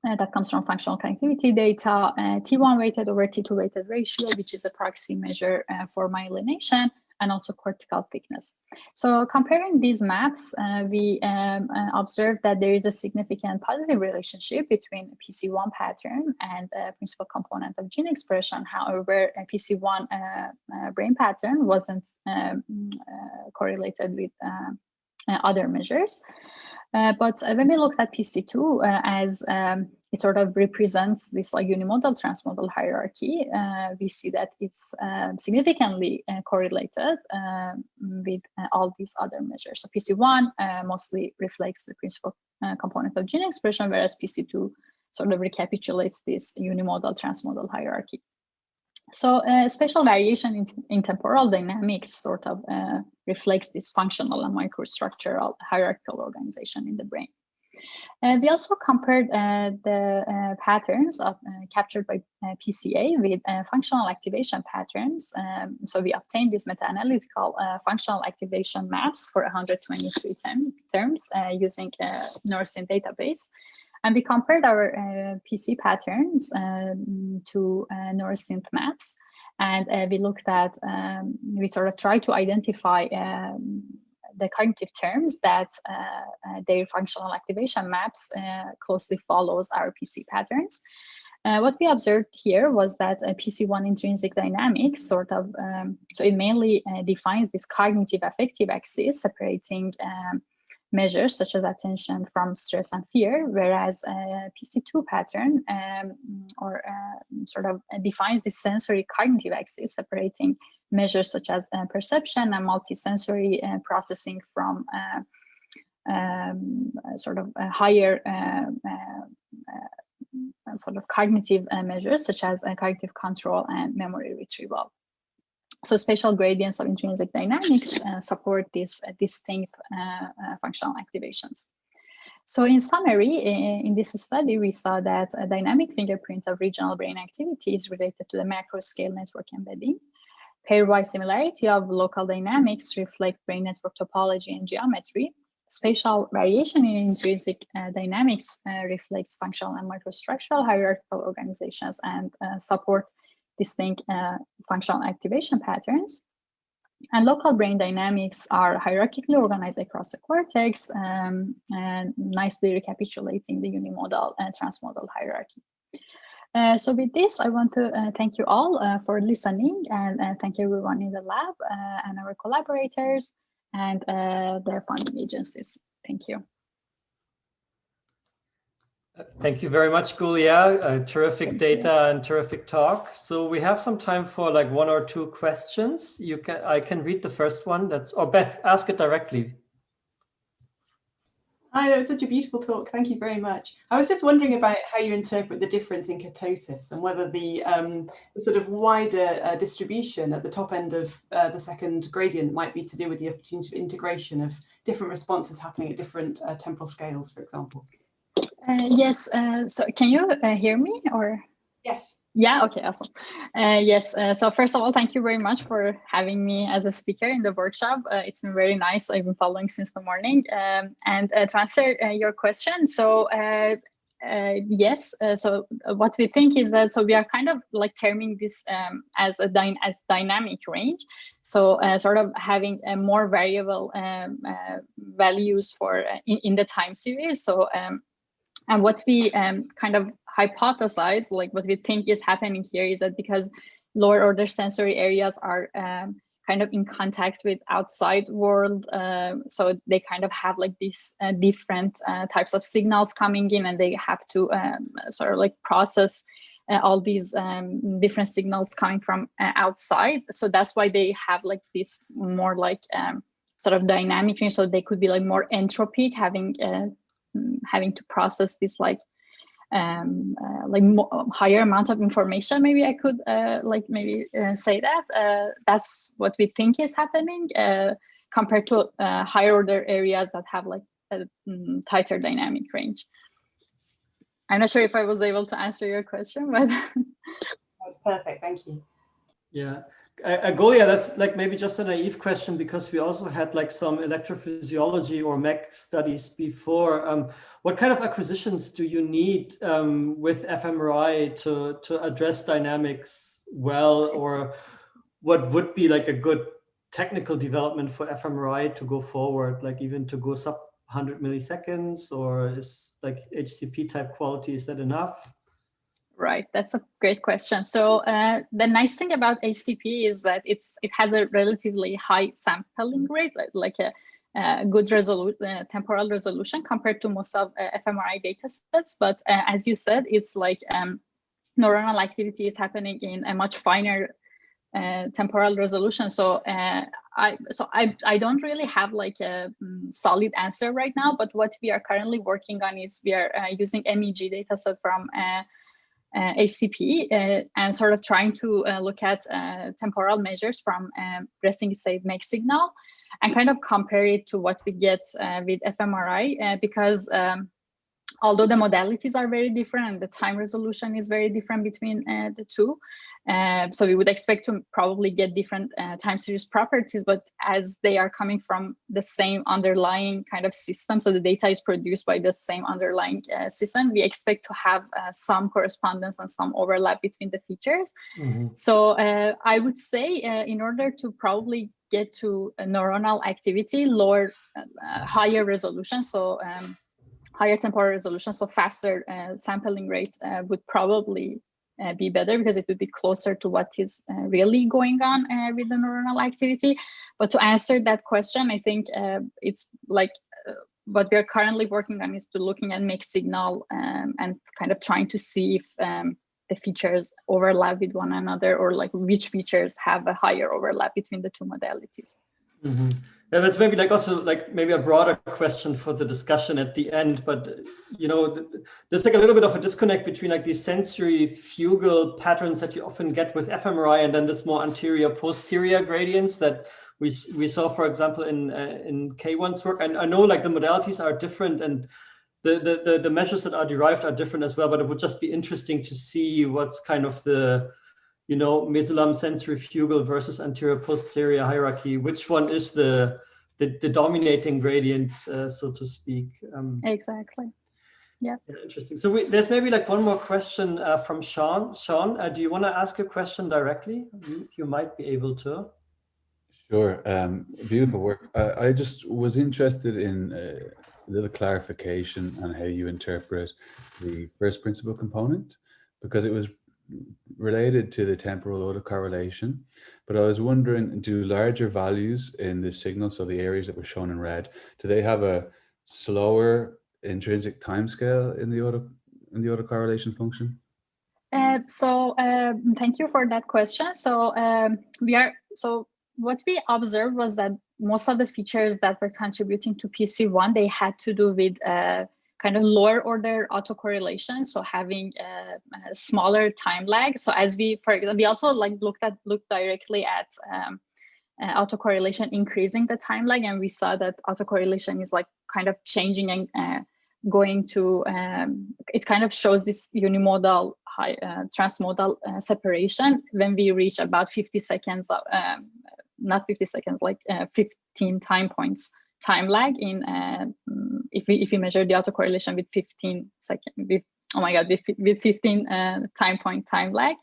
that comes from functional connectivity data, T1 weighted over T2 weighted ratio, which is a proxy measure for myelination, and also cortical thickness. So comparing these maps, we observed that there is a significant positive relationship between PC1 pattern and principal component of gene expression. However, a PC1 brain pattern wasn't correlated with other measures. But when we looked at PC2 as it sort of represents this like unimodal transmodal hierarchy, we see that it's significantly correlated with all these other measures. So PC1 mostly reflects the principal component of gene expression, whereas PC2 sort of recapitulates this unimodal transmodal hierarchy. So spatial variation in temporal dynamics sort of reflects this functional and microstructural hierarchical organization in the brain. We also compared the patterns captured by PCA with functional activation patterns. So we obtained these meta-analytical functional activation maps for 123 terms using a Neurosynth database. And we compared our PC patterns to Neurosynth maps. And we looked at, we sort of tried to identify the cognitive terms that their functional activation maps closely follows our PC patterns. What we observed here was that PC1 intrinsic dynamics sort of, so it mainly defines this cognitive affective axis separating measures such as attention from stress and fear, whereas PC2 pattern sort of defines this sensory cognitive axis separating measures such as perception and multisensory processing from sort of higher sort of cognitive measures such as cognitive control and memory retrieval. So spatial gradients of intrinsic dynamics support these distinct functional activations. So in summary, in this study, we saw that a dynamic fingerprint of regional brain activity is related to the macro scale network embedding. Pairwise similarity of local dynamics reflect brain network topology and geometry. Spatial variation in intrinsic dynamics reflects functional and microstructural hierarchical organizations and support distinct functional activation patterns. And local brain dynamics are hierarchically organized across the cortex and nicely recapitulating the unimodal and transmodal hierarchy. So with this, I want to thank you all for listening and thank everyone in the lab and our collaborators and the funding agencies. Thank you. Thank you very much, Golia. Terrific data and terrific talk. So we have some time for like 1 or 2 questions. I can read the first one. Or Beth, ask it directly. Hi, that was such a beautiful talk. Thank you very much. I was just wondering about how you interpret the difference in ketosis and whether the sort of wider distribution at the top end of the second gradient might be to do with the opportunity of integration of different responses happening at different temporal scales, for example. Yes, so can you hear me or? Yes. Yeah, okay, awesome. Yes, so first of all, thank you very much for having me as a speaker in the workshop. It's been very nice. I've been following since the morning. And to answer your question, so yes, so what we think is that, so we are kind of like terming this as dynamic range. So sort of having more variable values for in the time series. So and what we kind of hypothesize, like what we think is happening here is that because lower order sensory areas are kind of in contact with outside world, so they kind of have like these different types of signals coming in, and they have to sort of like process all these different signals coming from outside. So that's why they have like this more like sort of dynamic range. So they could be like more entropic, having to process this like higher amount of information. Maybe I could say that that's what we think is happening compared to higher order areas that have like a tighter dynamic range. I'm not sure if I was able to answer your question, but that's perfect. Thank you. Yeah. Golia, that's like maybe just a naive question, because we also had like some electrophysiology or MEC studies before. What kind of acquisitions do you need with fMRI to address dynamics well, or what would be like a good technical development for fMRI to go forward, like even to go sub 100 milliseconds, or is like HCP type quality, is that enough? Right, that's a great question. So the nice thing about HCP is that it has a relatively high sampling rate, like a good temporal resolution compared to most of fMRI data sets. But as you said, it's like neuronal activity is happening in a much finer temporal resolution. So I don't really have like a solid answer right now. But what we are currently working on is we are using MEG data set from HCP and sort of trying to look at temporal measures from resting safe MEG signal and kind of compare it to what we get with fMRI because although the modalities are very different and the time resolution is very different between the two. So we would expect to probably get different time series properties, but as they are coming from the same underlying kind of system, so the data is produced by the same underlying system, we expect to have some correspondence and some overlap between the features. So I would say in order to probably get to a neuronal activity, higher resolution, so higher temporal resolution, so faster sampling rate would probably be better, because it would be closer to what is really going on with the neuronal activity. But to answer that question, I think it's like what we are currently working on is to looking at mixed signal and kind of trying to see if the features overlap with one another, or like which features have a higher overlap between the two modalities. Yeah, that's maybe like also like maybe a broader question for the discussion at the end, but you know, there's like a little bit of a disconnect between like these sensory fugal patterns that you often get with fMRI and then this more anterior posterior gradients that we saw, for example, in Keyvan's work. And I know like the modalities are different and the measures that are derived are different as well, but it would just be interesting to see what's kind of the, you know, mesolam sensory fugal versus anterior posterior hierarchy. Which one is the dominating gradient, so to speak? Exactly. Yeah. Interesting. So there's maybe like one more question from Sean. Sean, do you want to ask a question directly? You might be able to. Sure. Beautiful work. I just was interested in a little clarification on how you interpret the first principle component, because it was related to the temporal autocorrelation, but I was wondering, do larger values in the signal, so the areas that were shown in red, do they have a slower intrinsic timescale in the autocorrelation function? So thank you for that question. So what we observed was that most of the features that were contributing to PC1, they had to do with kind of lower order autocorrelation, so having a smaller time lag. So as for example, we also like looked directly at autocorrelation increasing the time lag, and we saw that autocorrelation is like kind of changing and going to it kind of shows this unimodal transmodal separation when we reach about 50 seconds of, not 50 seconds, like 15 time points time lag in if we measure the autocorrelation with 15 seconds with 15 time point time lag.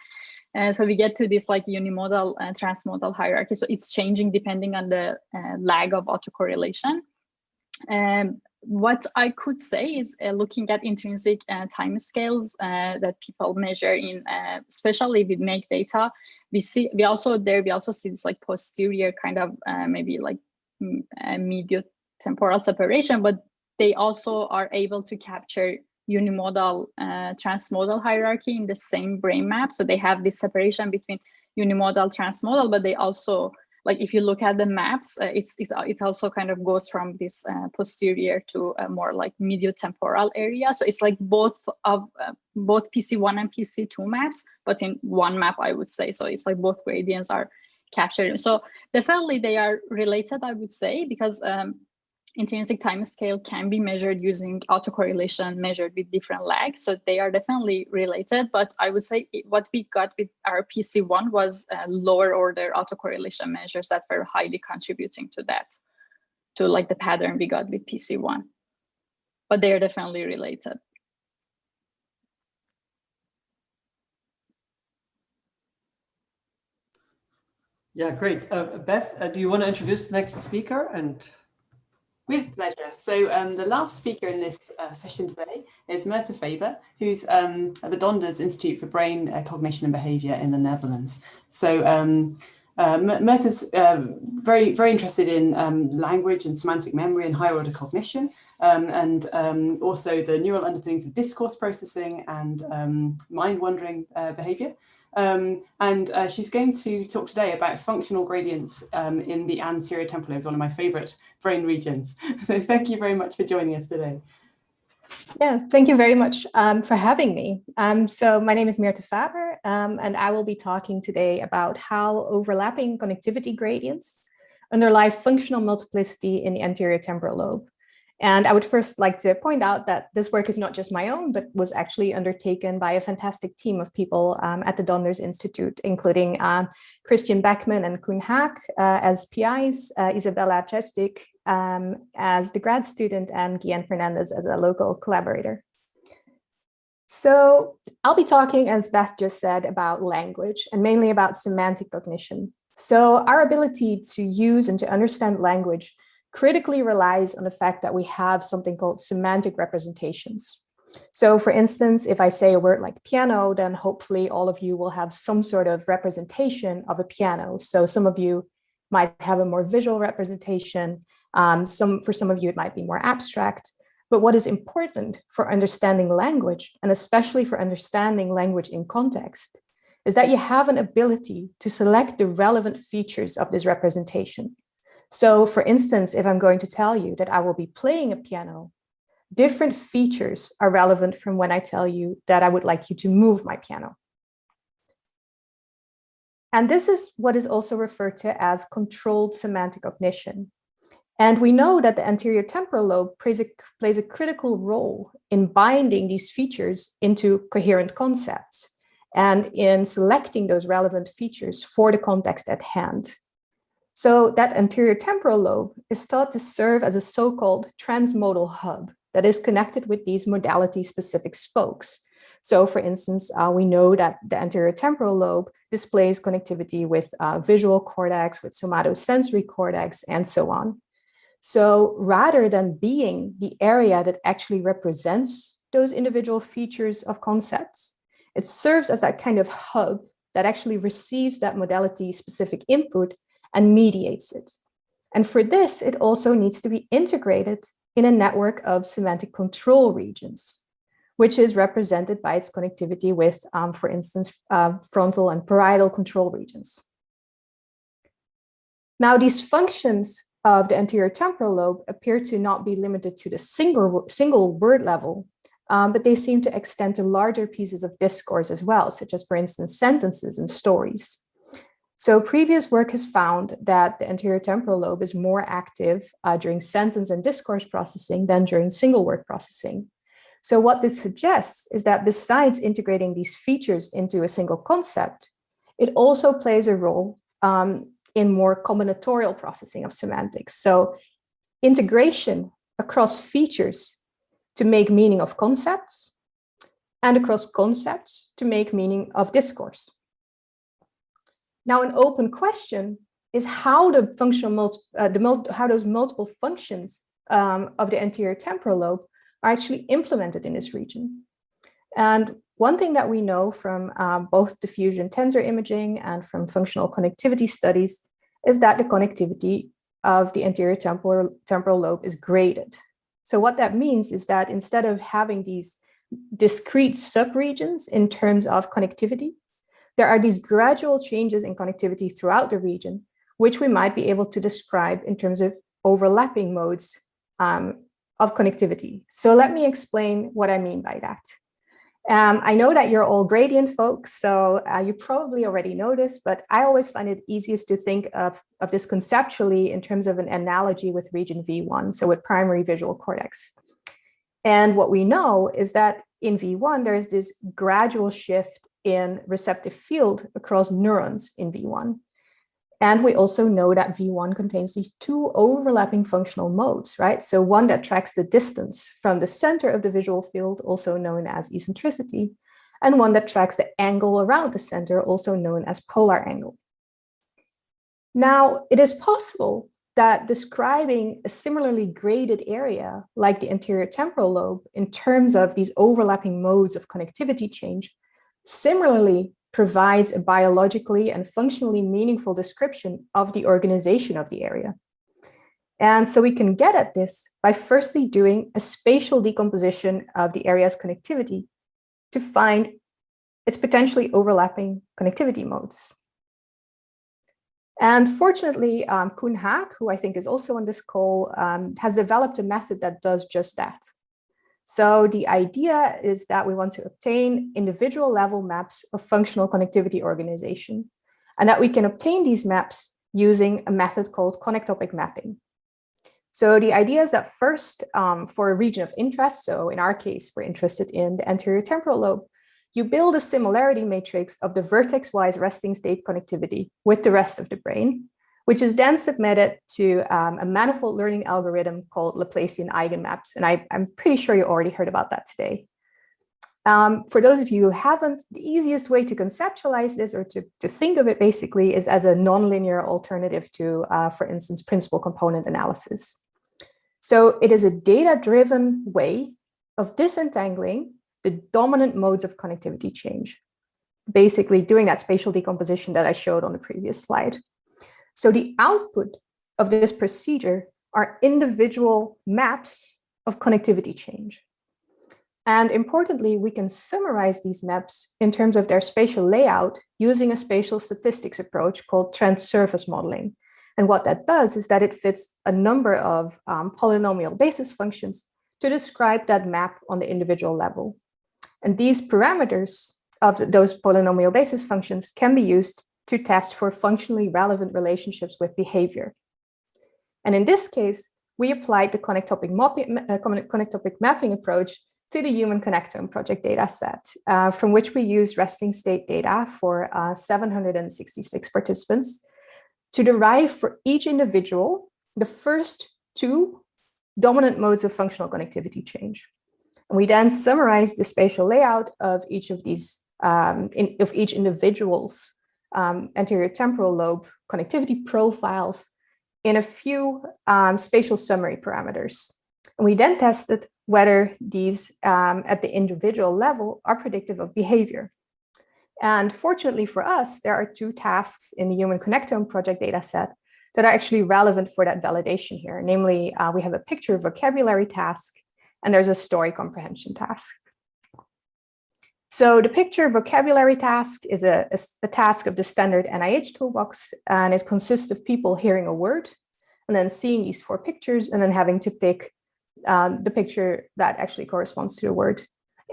So we get to this like unimodal transmodal hierarchy. So it's changing depending on the lag of autocorrelation. What I could say is looking at intrinsic time scales that people measure in, especially with MAKE data, we also see this like posterior kind of maybe like medial temporal separation, but they also are able to capture unimodal transmodal hierarchy in the same brain map. So they have this separation between unimodal transmodal, but they also, like if you look at the maps, it also kind of goes from this posterior to a more like medial temporal area. So it's like both PC1 and PC2 maps, but in one map, I would say. So it's like both gradients are captured. So definitely they are related, I would say, because intrinsic time scale can be measured using autocorrelation measured with different lags. So they are definitely related, but I would say what we got with our PC1 was lower order autocorrelation measures that were highly contributing to that, to like the pattern we got with PC1, but they are definitely related. Yeah, great. Beth, do you want to introduce the next speaker? And with pleasure. So the last speaker in this session today is Myrthe Faber, who's at the Donders Institute for Brain, Cognition and Behavior in the Netherlands. So Myrthe's very, very interested in language and semantic memory and higher order cognition, and also the neural underpinnings of discourse processing and mind-wandering behavior. And she's going to talk today about functional gradients in the anterior temporal lobes, one of my favorite brain regions. So thank you very much for joining us today. Yeah, thank you very much for having me. So my name is Myrthe Faber, and I will be talking today about how overlapping connectivity gradients underlie functional multiplicity in the anterior temporal lobe. And I would first like to point out that this work is not just my own, but was actually undertaken by a fantastic team of people at the Donders Institute, including Christian Beckman and Koen Haak as PIs, Isabella Chestik as the grad student, and Guillen Fernandez as a local collaborator. So I'll be talking, as Beth just said, about language and mainly about semantic cognition. So our ability to use and to understand language critically relies on the fact that we have something called semantic representations. So for instance, if I say a word like piano, then hopefully all of you will have some sort of representation of a piano. So some of you might have a more visual representation. For some of you, it might be more abstract. But what is important for understanding language, and especially for understanding language in context, is that you have an ability to select the relevant features of this representation. So for instance, if I'm going to tell you that I will be playing a piano, different features are relevant from when I tell you that I would like you to move my piano. And this is what is also referred to as controlled semantic cognition. And we know that the anterior temporal lobe plays a critical role in binding these features into coherent concepts and in selecting those relevant features for the context at hand. So that anterior temporal lobe is thought to serve as a so-called transmodal hub that is connected with these modality-specific spokes. So for instance, we know that the anterior temporal lobe displays connectivity with visual cortex, with somatosensory cortex, and so on. So rather than being the area that actually represents those individual features of concepts, it serves as that kind of hub that actually receives that modality-specific input and mediates it. And for this, it also needs to be integrated in a network of semantic control regions, which is represented by its connectivity with, for instance, frontal and parietal control regions. Now, these functions of the anterior temporal lobe appear to not be limited to the single word level, but they seem to extend to larger pieces of discourse as well, such as, for instance, sentences and stories. So previous work has found that the anterior temporal lobe is more active during sentence and discourse processing than during single word processing. So what this suggests is that besides integrating these features into a single concept, it also plays a role in more combinatorial processing of semantics. So integration across features to make meaning of concepts and across concepts to make meaning of discourse. Now, an open question is how the how those multiple functions of the anterior temporal lobe are actually implemented in this region. And one thing that we know from both diffusion tensor imaging and from functional connectivity studies is that the connectivity of the anterior temporal lobe is graded. So what that means is that instead of having these discrete subregions in terms of connectivity, there are these gradual changes in connectivity throughout the region, which we might be able to describe in terms of overlapping modes of connectivity. So let me explain what I mean by that. I know that you're all gradient folks, so you probably already know this, but I always find it easiest to think of this conceptually in terms of an analogy with region V1, so with primary visual cortex. And what we know is that in V1, there is this gradual shift in receptive field across neurons in V1. And we also know that V1 contains these two overlapping functional modes, right? So one that tracks the distance from the center of the visual field, also known as eccentricity, and one that tracks the angle around the center, also known as polar angle. Now, it is possible that describing a similarly graded area like the anterior temporal lobe in terms of these overlapping modes of connectivity change similarly provides a biologically and functionally meaningful description of the organization of the area. And so we can get at this by firstly doing a spatial decomposition of the area's connectivity to find its potentially overlapping connectivity modes. And fortunately, Koen Haak, who I think is also on this call, has developed a method that does just that. So the idea is that we want to obtain individual level maps of functional connectivity organization, and that we can obtain these maps using a method called connectopic mapping. So the idea is that first, for a region of interest, so in our case, we're interested in the anterior temporal lobe, you build a similarity matrix of the vertex-wise resting state connectivity with the rest of the brain, which is then submitted to a manifold learning algorithm called Laplacian eigenmaps. And I'm pretty sure you already heard about that today. For those of you who haven't, the easiest way to conceptualize this or to think of it basically is as a nonlinear alternative to, for instance, principal component analysis. So it is a data-driven way of disentangling the dominant modes of connectivity change, basically doing that spatial decomposition that I showed on the previous slide. So the output of this procedure are individual maps of connectivity change. And importantly, we can summarize these maps in terms of their spatial layout using a spatial statistics approach called trend surface modeling. And what that does is that it fits a number of polynomial basis functions to describe that map on the individual level. And these parameters of those polynomial basis functions can be used to test for functionally relevant relationships with behavior. And in this case, we applied the connectopic mapping approach to the Human Connectome project dataset, from which we use resting state data for 766 participants to derive for each individual the first two dominant modes of functional connectivity change. And we then summarize the spatial layout of each of these, of each individual's anterior temporal lobe connectivity profiles in a few spatial summary parameters. And we then tested whether these at the individual level are predictive of behavior. And fortunately for us, there are two tasks in the Human Connectome project dataset that are actually relevant for that validation here. Namely, we have a picture vocabulary task, and there's a story comprehension task. So the picture vocabulary task is a task of the standard NIH toolbox, and it consists of people hearing a word and then seeing these four pictures and then having to pick the picture that actually corresponds to the word.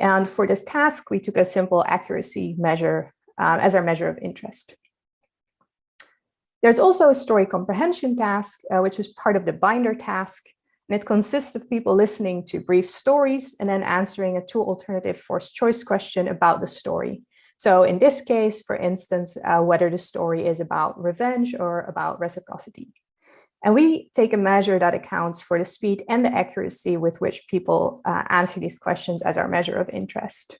And for this task, we took a simple accuracy measure as our measure of interest. There's also a story comprehension task, which is part of the binder task. And it consists of people listening to brief stories and then answering a two alternative forced choice question about the story. So in this case, for instance, whether the story is about revenge or about reciprocity. And we take a measure that accounts for the speed and the accuracy with which people answer these questions as our measure of interest.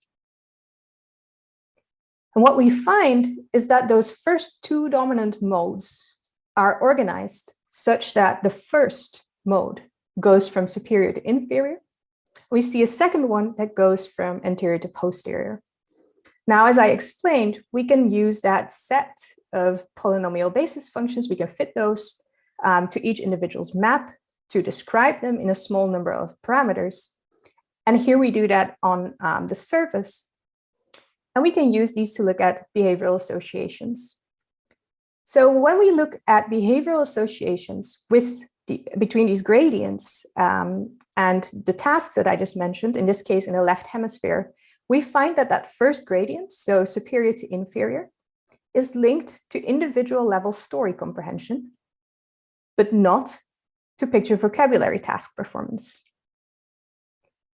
And what we find is that those first two dominant modes are organized such that the first mode goes from superior to inferior. We see a second one that goes from anterior to posterior. Now, as I explained, we can use that set of polynomial basis functions. We can fit those to each individual's map to describe them in a small number of parameters. And here we do that on the surface. And we can use these to look at behavioral associations. So when we look at behavioral associations between these gradients and the tasks that I just mentioned, in this case in the left hemisphere, we find that that first gradient, so superior to inferior, is linked to individual level story comprehension, but not to picture vocabulary task performance.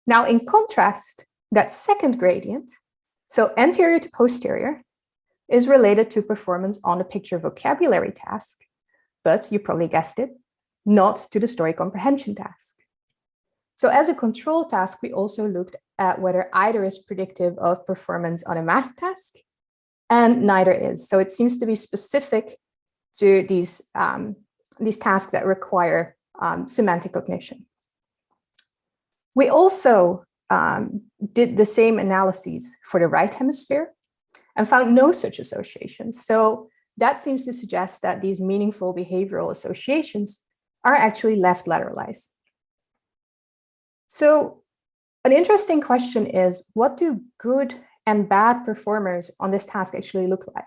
Now, in contrast, that second gradient, so anterior to posterior, is related to performance on the picture vocabulary task, but you probably guessed it, not to the story comprehension task. So as a control task, we also looked at whether either is predictive of performance on a math task, and neither is. So it seems to be specific to these tasks that require semantic cognition. We also did the same analyses for the right hemisphere and found no such associations. So that seems to suggest that these meaningful behavioral associations are actually left lateralized. So an interesting question is, what do good and bad performers on this task actually look like?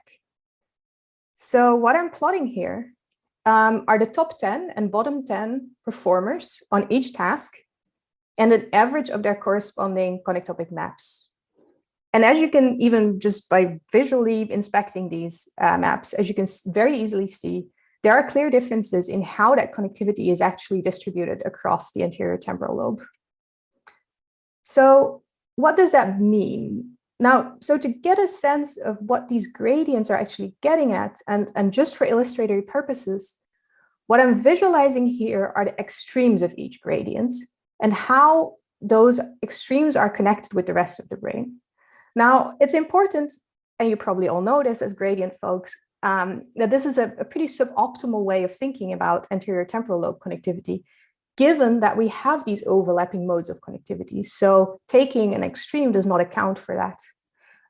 So what I'm plotting here are the top 10 and bottom 10 performers on each task and an average of their corresponding connectopic maps. And as you can, even just by visually inspecting these maps, as you can very easily see, there are clear differences in how that connectivity is actually distributed across the anterior temporal lobe. So what does that mean? Now, so to get a sense of what these gradients are actually getting at, and just for illustrative purposes, what I'm visualizing here are the extremes of each gradient and how those extremes are connected with the rest of the brain. Now, it's important, and you probably all know this as gradient folks, that this is a pretty suboptimal way of thinking about anterior temporal lobe connectivity, given that we have these overlapping modes of connectivity. So taking an extreme does not account for that.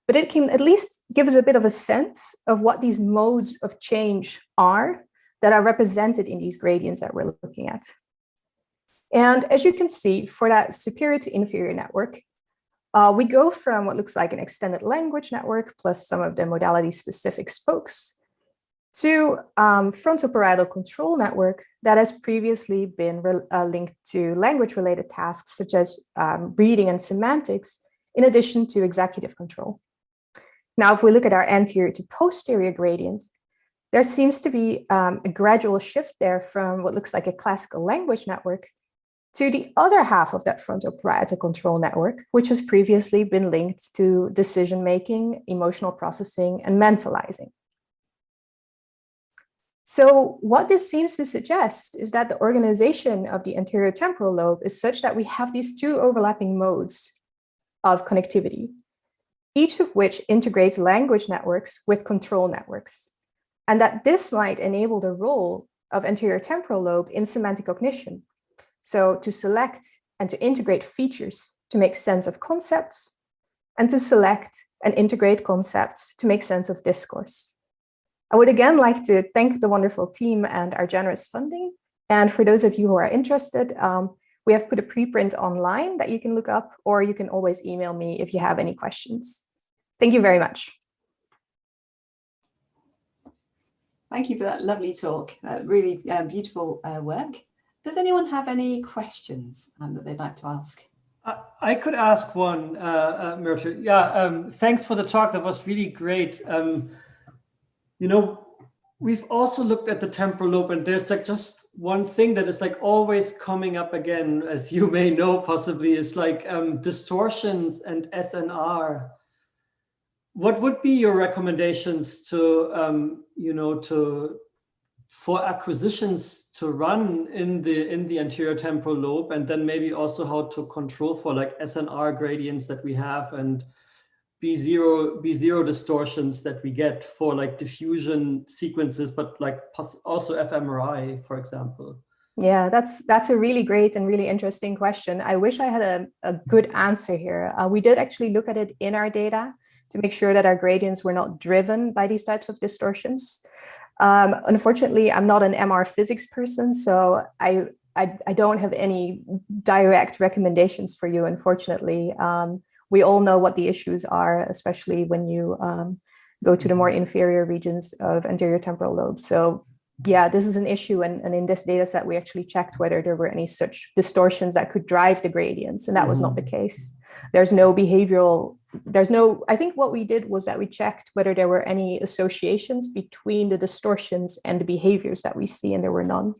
But it can at least give us a bit of a sense of what these modes of change are that are represented in these gradients that we're looking at. And as you can see, for that superior to inferior network, we go from what looks like an extended language network plus some of the modality-specific spokes to frontoparietal control network that has previously been linked to language-related tasks such as reading and semantics, in addition to executive control. Now, if we look at our anterior to posterior gradient, there seems to be a gradual shift there from what looks like a classical language network to the other half of that frontoparietal control network, which has previously been linked to decision-making, emotional processing, and mentalizing. So what this seems to suggest is that the organization of the anterior temporal lobe is such that we have these two overlapping modes of connectivity, each of which integrates language networks with control networks, and that this might enable the role of anterior temporal lobe in semantic cognition. So to select and to integrate features to make sense of concepts, and to select and integrate concepts to make sense of discourse. I would again like to thank the wonderful team and our generous funding. And for those of you who are interested, we have put a preprint online that you can look up, or you can always email me if you have any questions. Thank you very much. Thank you for that lovely talk. Really beautiful work. Does anyone have any questions that they'd like to ask? I could ask one, Myrthe. Yeah, thanks for the talk. That was really great. You know, we've also looked at the temporal lobe, and there's like just one thing that is like always coming up again, as you may know, possibly, is like distortions and SNR. What would be your recommendations to, you know, for acquisitions to run in the anterior temporal lobe, and then maybe also how to control for like SNR gradients that we have and B0 distortions that we get for like diffusion sequences, but like also fMRI, for example? Yeah, that's a really great and really interesting question. I wish I had a good answer here. We did actually look at it in our data to make sure that our gradients were not driven by these types of distortions. Unfortunately, I'm not an MR physics person, so I don't have any direct recommendations for you, unfortunately. We all know what the issues are, especially when you go to the more inferior regions of anterior temporal lobe. So yeah, this is an issue. And in this data set, we actually checked whether there were any such distortions that could drive the gradients. And that was not the case. There's no behavioral, I think what we did was that we checked whether there were any associations between the distortions and the behaviors that we see, and there were none.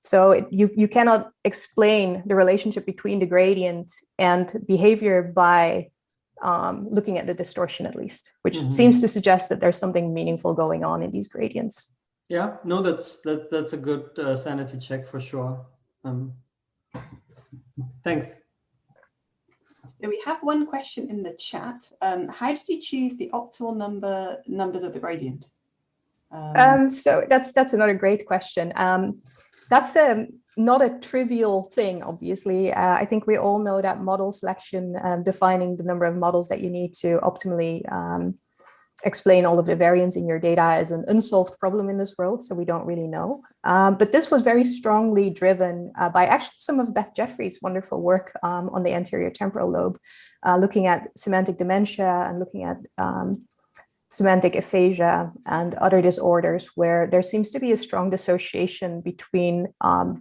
So you cannot explain the relationship between the gradient and behavior by looking at the distortion, at least, which seems to suggest that there's something meaningful going on in these gradients. Yeah, no, that's a good sanity check for sure. Thanks. So we have one question in the chat. How did you choose the optimal numbers of the gradient? So that's another great question. That's not a trivial thing, obviously. I think we all know that model selection, defining the number of models that you need to optimally explain all of the variance in your data, is an unsolved problem in this world, so we don't really know. But this was very strongly driven by actually some of Beth Jefferies' wonderful work on the anterior temporal lobe, looking at semantic dementia and looking at semantic aphasia and other disorders where there seems to be a strong dissociation between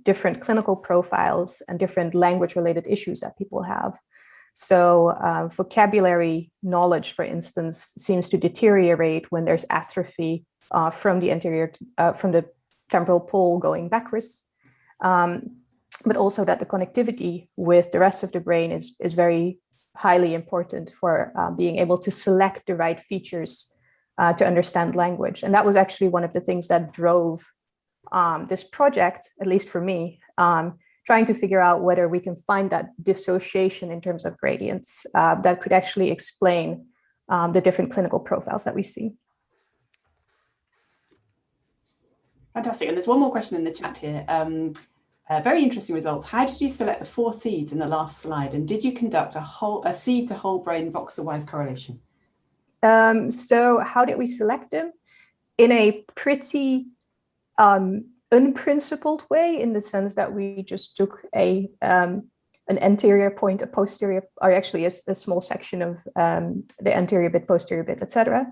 different clinical profiles and different language-related issues that people have. So vocabulary knowledge, for instance, seems to deteriorate when there's atrophy from the anterior, from the temporal pole going backwards, but also that the connectivity with the rest of the brain is very highly important for being able to select the right features to understand language. And that was actually one of the things that drove this project, at least for me, trying to figure out whether we can find that dissociation in terms of gradients that could actually explain the different clinical profiles that we see. Fantastic. And there's one more question in the chat here. Very interesting results. How did you select the 4 seeds in the last slide? And did you conduct a seed to whole brain voxel-wise correlation? So how did we select them? In a pretty unprincipled way, in the sense that we just took an anterior point, a posterior, or actually a small section of the anterior bit, posterior bit, etc.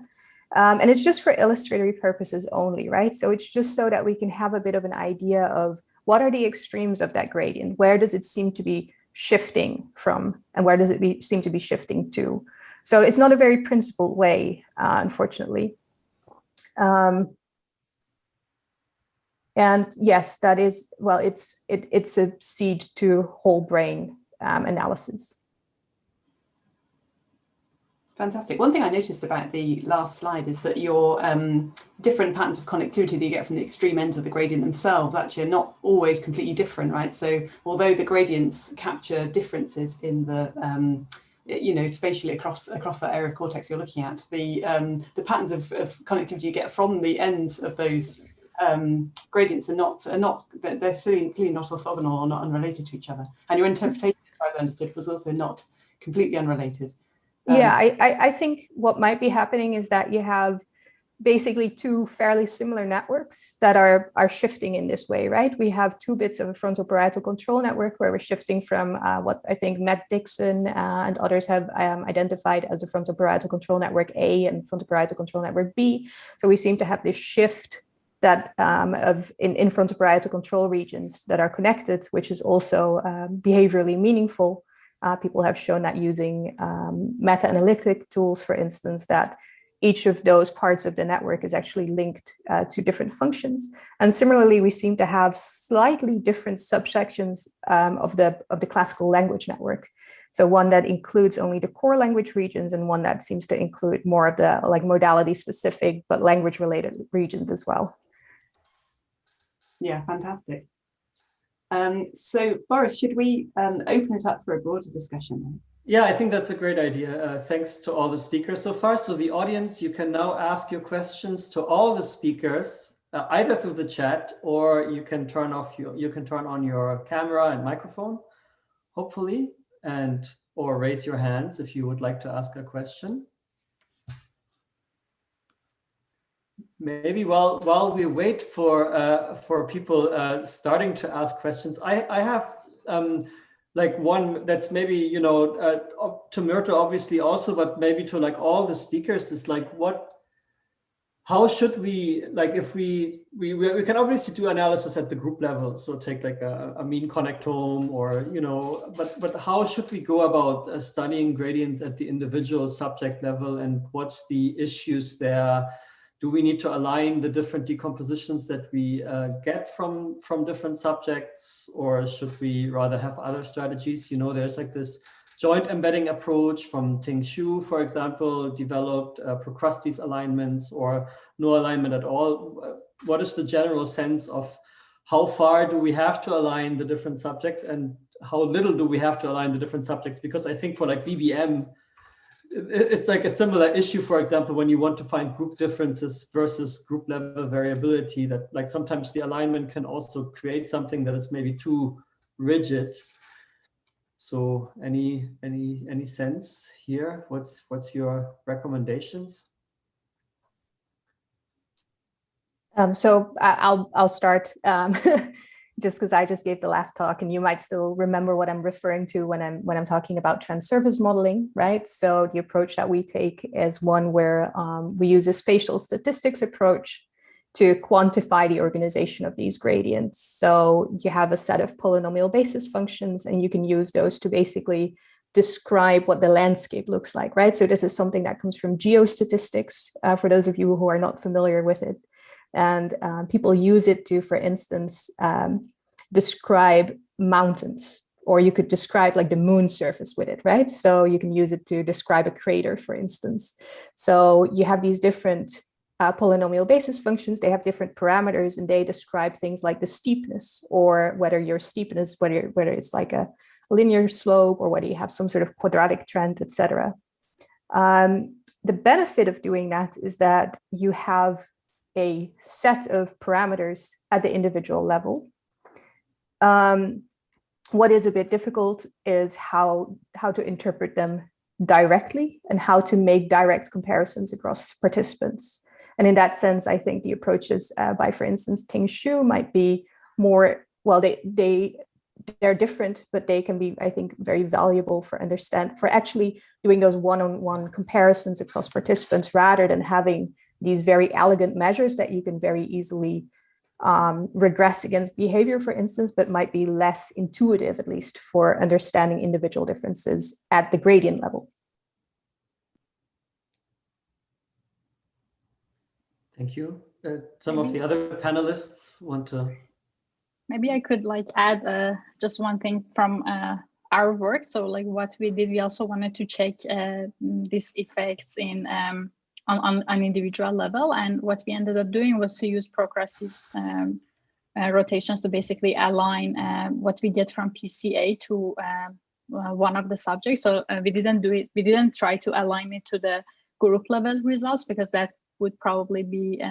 And it's just for illustratory purposes only, right? So it's just so that we can have a bit of an idea of what are the extremes of that gradient? Where does it seem to be shifting from, and where does it seem to be shifting to? So it's not a very principled way, unfortunately. And yes, that is, well, it's a seed to whole brain analysis. Fantastic. One thing I noticed about the last slide is that your different patterns of connectivity that you get from the extreme ends of the gradient themselves actually are not always completely different, right? So although the gradients capture differences in the spatially across that area of cortex you're looking at, the patterns of connectivity you get from the ends of those gradients they're clearly not orthogonal or not unrelated to each other. And your interpretation, as far as I understood, was also not completely unrelated. Yeah, I think what might be happening is that you have basically 2 fairly similar networks that are shifting in this way, right? We have 2 bits of a frontal parietal control network where we're shifting from what I think Matt Dixon and others have identified as a frontal parietal control network A and frontal parietal control network B. So we seem to have this shift that in frontal parietal control regions that are connected, which is also behaviorally meaningful. People have shown that using meta-analytic tools, for instance, that each of those parts of the network is actually linked to different functions. And similarly, we seem to have slightly different subsections of the classical language network. So one that includes only the core language regions, and one that seems to include more of the modality-specific but language-related regions as well. Yeah, fantastic. So Boris, should we open it up for a broader discussion? Yeah, I think that's a great idea. Thanks to all the speakers so far. So the audience, you can now ask your questions to all the speakers, either through the chat, or you can turn on your camera and microphone, hopefully, or raise your hands if you would like to ask a question. Maybe while we wait for people starting to ask questions, I have one that's maybe to Myrthe obviously also, but maybe to all the speakers is how should we if we can obviously do analysis at the group level, so take a mean connectome or but how should we go about studying gradients at the individual subject level, and what's the issues there? Do we need to align the different decompositions that we get from different subjects, or should we rather have other strategies? There's this joint embedding approach from Ting Xu, for example, developed Procrustes alignments or no alignment at all. What is the general sense of how far do we have to align the different subjects, and how little do we have to align the different subjects? Because I think for BBM, it's a similar issue, for example, when you want to find group differences versus group level variability, that sometimes the alignment can also create something that is maybe too rigid. So any sense here? What's your recommendations? So I'll start just because I just gave the last talk, and you might still remember what I'm referring to when I'm talking about transsurface modeling, right? So the approach that we take is one where we use a spatial statistics approach to quantify the organization of these gradients. So you have a set of polynomial basis functions, and you can use those to basically describe what the landscape looks like, right? So this is something that comes from geostatistics, for those of you who are not familiar with it. And people use it to, for instance, describe mountains, or you could describe like the moon surface with it, right? So you can use it to describe a crater, for instance. So you have these different polynomial basis functions. They have different parameters, and they describe things like the steepness, or whether your steepness, whether it's like a linear slope, or whether you have some sort of quadratic trend, etc. The benefit of doing that is that you have a set of parameters at the individual level. What is a bit difficult is how to interpret them directly and how to make direct comparisons across participants. And in that sense, I think the approaches by, for instance, Ting Xu might be more, well, they're different, but they can be, I think, very valuable for actually doing those one-on-one comparisons across participants, rather than having these very elegant measures that you can very easily regress against behavior, for instance, but might be less intuitive, at least for understanding individual differences at the gradient level. Thank you. Some of the other panelists want to... Maybe I could like add just one thing from our work. So like what we did, we also wanted to check these effects in on an individual level. And what we ended up doing was to use progressive rotations to basically align what we get from PCA to one of the subjects. So we didn't try to align it to the group level results, because that would probably be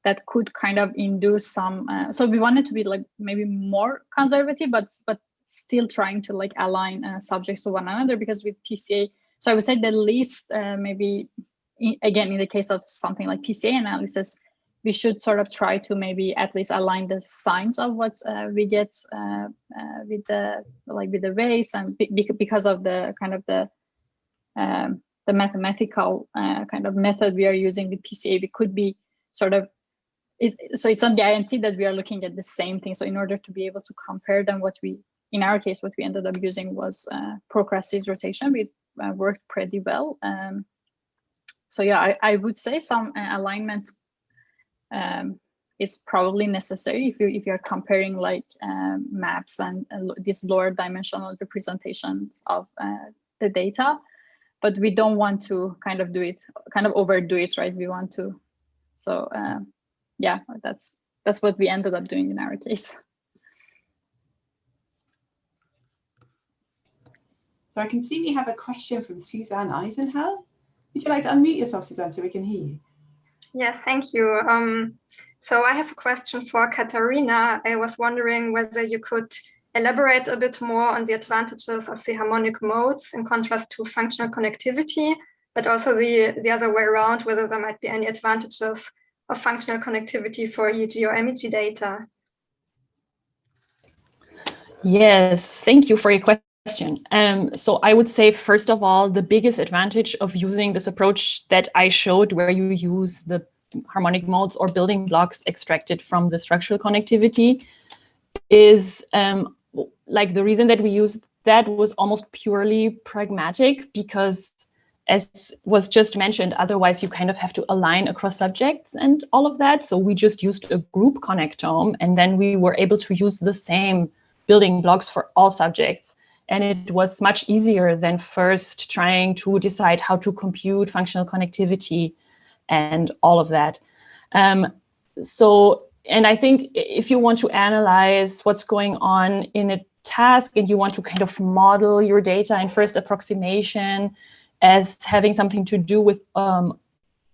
that could kind of induce some so we wanted to be like maybe more conservative, but still trying to like align subjects to one another, because with PCA, so I would say the least maybe again in the case of something like PCA analysis, we should sort of try to maybe at least align the signs of what we get with the weights, and because of the kind of the mathematical kind of method we are using with PCA, we could be sort of, so it's not guaranteed that we are looking at the same thing. So in order to be able to compare them, in our case, what we ended up using was progressive rotation. It worked pretty well. So yeah, I would say some alignment is probably necessary if you're comparing like maps and these lower dimensional representations of the data. But we don't want to kind of overdo it, right? We want to, so yeah, that's what we ended up doing in our case. So I can see we have a question from Suzanne Eisenhower. Would you like to unmute yourself, Suzanne, so we can hear you? Yes, thank you. So I have a question for Katharina. I was wondering whether you could elaborate a bit more on the advantages of the harmonic modes in contrast to functional connectivity, but also the other way around, whether there might be any advantages of functional connectivity for EEG or MEG data. Yes, thank you for your question. So I would say, first of all, the biggest advantage of using this approach that I showed, where you use the harmonic modes or building blocks extracted from the structural connectivity, is like the reason that we used that was almost purely pragmatic, because as was just mentioned, otherwise you kind of have to align across subjects and all of that. So we just used a group connectome, and then we were able to use the same building blocks for all subjects. And it was much easier than first trying to decide how to compute functional connectivity and all of that. And I think if you want to analyze what's going on in a task and you want to kind of model your data in first approximation as having something to do with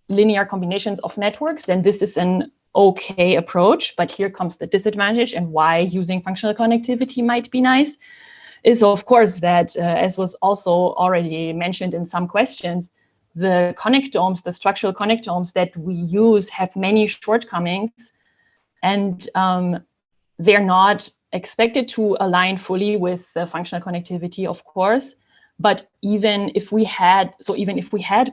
linear combinations of networks, then this is an okay approach. But here comes the disadvantage, and why using functional connectivity might be nice is, of course, that as was also already mentioned in some questions, the connectomes, the structural connectomes that we use have many shortcomings, and they're not expected to align fully with the functional connectivity, of course. But even if we had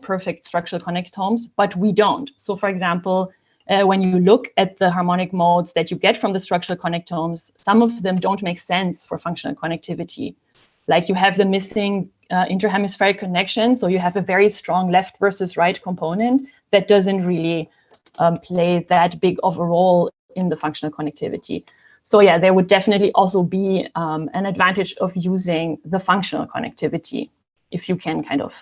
perfect structural connectomes, but we don't. So for example, when you look at the harmonic modes that you get from the structural connectomes, some of them don't make sense for functional connectivity. Like you have the missing interhemispheric connection, so you have a very strong left versus right component that doesn't really play that big of a role in the functional connectivity. So yeah, there would definitely also be an advantage of using the functional connectivity if you can kind of,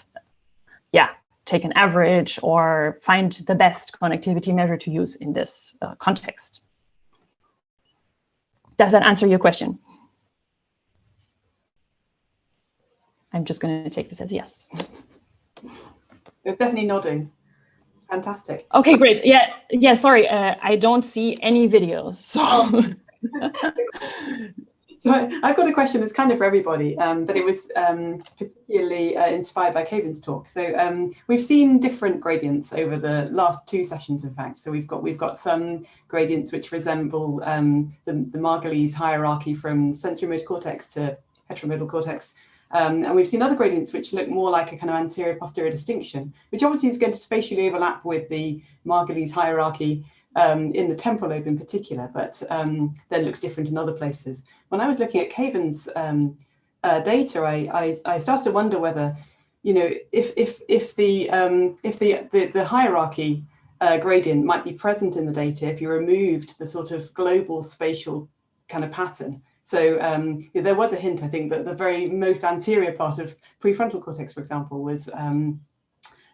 take an average or find the best connectivity measure to use in this context. Does that answer your question? I'm just going to take this as yes. It's definitely nodding. Fantastic. Okay, great. Yeah. Sorry, I don't see any videos. So, so I've got a question that's kind of for everybody, but it was particularly inspired by Keyvan's talk. So we've seen different gradients over the last 2 sessions, in fact. So we've got some gradients which resemble the Margulies hierarchy from sensory motor cortex to heteromodal cortex. And we've seen other gradients which look more like a kind of anterior-posterior distinction, which obviously is going to spatially overlap with the Margulies hierarchy in the temporal lobe in particular, but then looks different in other places. When I was looking at Keyvan's data, I started to wonder whether, if the hierarchy gradient might be present in the data if you removed the sort of global spatial kind of pattern. So there was a hint, I think, that the very most anterior part of prefrontal cortex, for example, was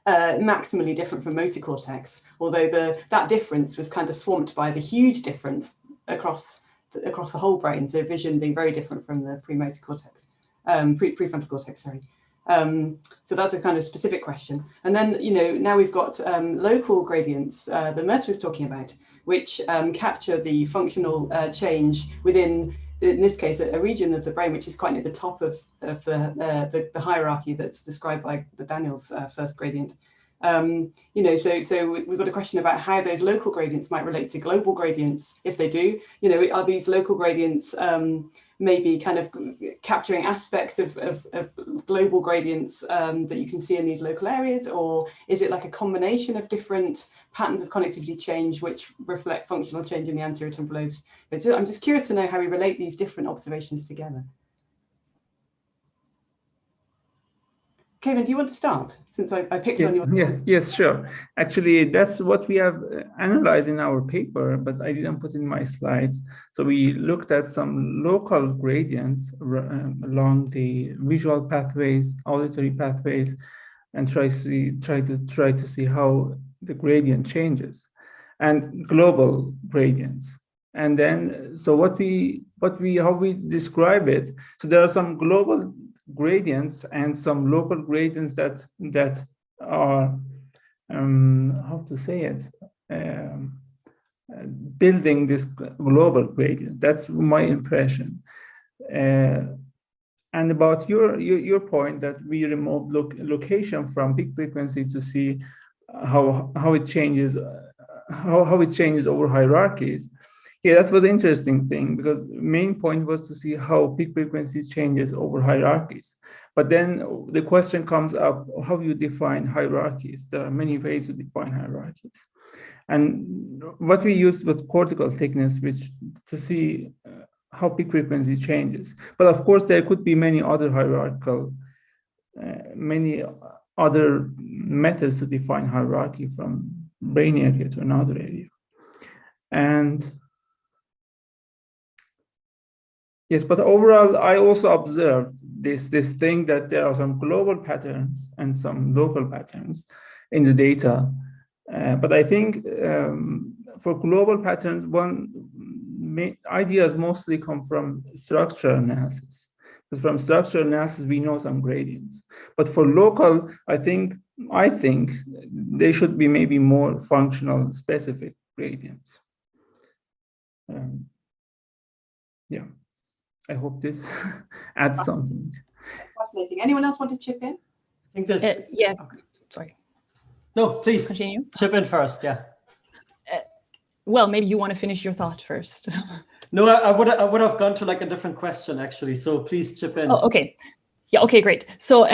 maximally different from motor cortex, although that difference was kind of swamped by the huge difference across the whole brain. So vision being very different from the premotor cortex, prefrontal cortex, sorry. So that's a kind of specific question. And then, now we've got local gradients that Myrthe was talking about, which capture the functional change within, in this case, a region of the brain which is quite near the top of the hierarchy that's described by Daniel's first gradient. So we've got a question about how those local gradients might relate to global gradients. If they do, are these local gradients maybe kind of capturing aspects of global gradients that you can see in these local areas, or is it like a combination of different patterns of connectivity change which reflect functional change in the anterior temporal lobes? I'm just curious to know how we relate these different observations together. Keyvan, do you want to start, since I picked on your... Yes, sure. Actually, that's what we have analyzed in our paper, but I didn't put in my slides. So we looked at some local gradients along the visual pathways, auditory pathways, and try to see how the gradient changes, and global gradients. And then, so how we describe it. So there are some global gradients and some local gradients that are how to say it, building this global gradient. That's my impression. And about your point that we removed location from peak frequency to see how it changes over hierarchies. Yeah, that was an interesting thing, because the main point was to see how peak frequency changes over hierarchies. But then the question comes up, how you define hierarchies? There are many ways to define hierarchies. And what we used was cortical thickness, which to see how peak frequency changes. But of course, there could be many other hierarchical, many other methods to define hierarchy from brain area to another area. And yes, but overall, I also observed this thing that there are some global patterns and some local patterns in the data. But I think for global patterns, ideas mostly come from structural analysis. Because from structural analysis, we know some gradients. But for local, I think they should be maybe more functional, specific gradients. Yeah. I hope this adds something. Fascinating. Anyone else want to chip in? I think there's... yeah, sorry. No, please. Continue. Chip in first, yeah. Well, maybe you want to finish your thought first. No, I would have gone to like a different question, actually. So please chip in. Oh, okay. Yeah, okay, great. So,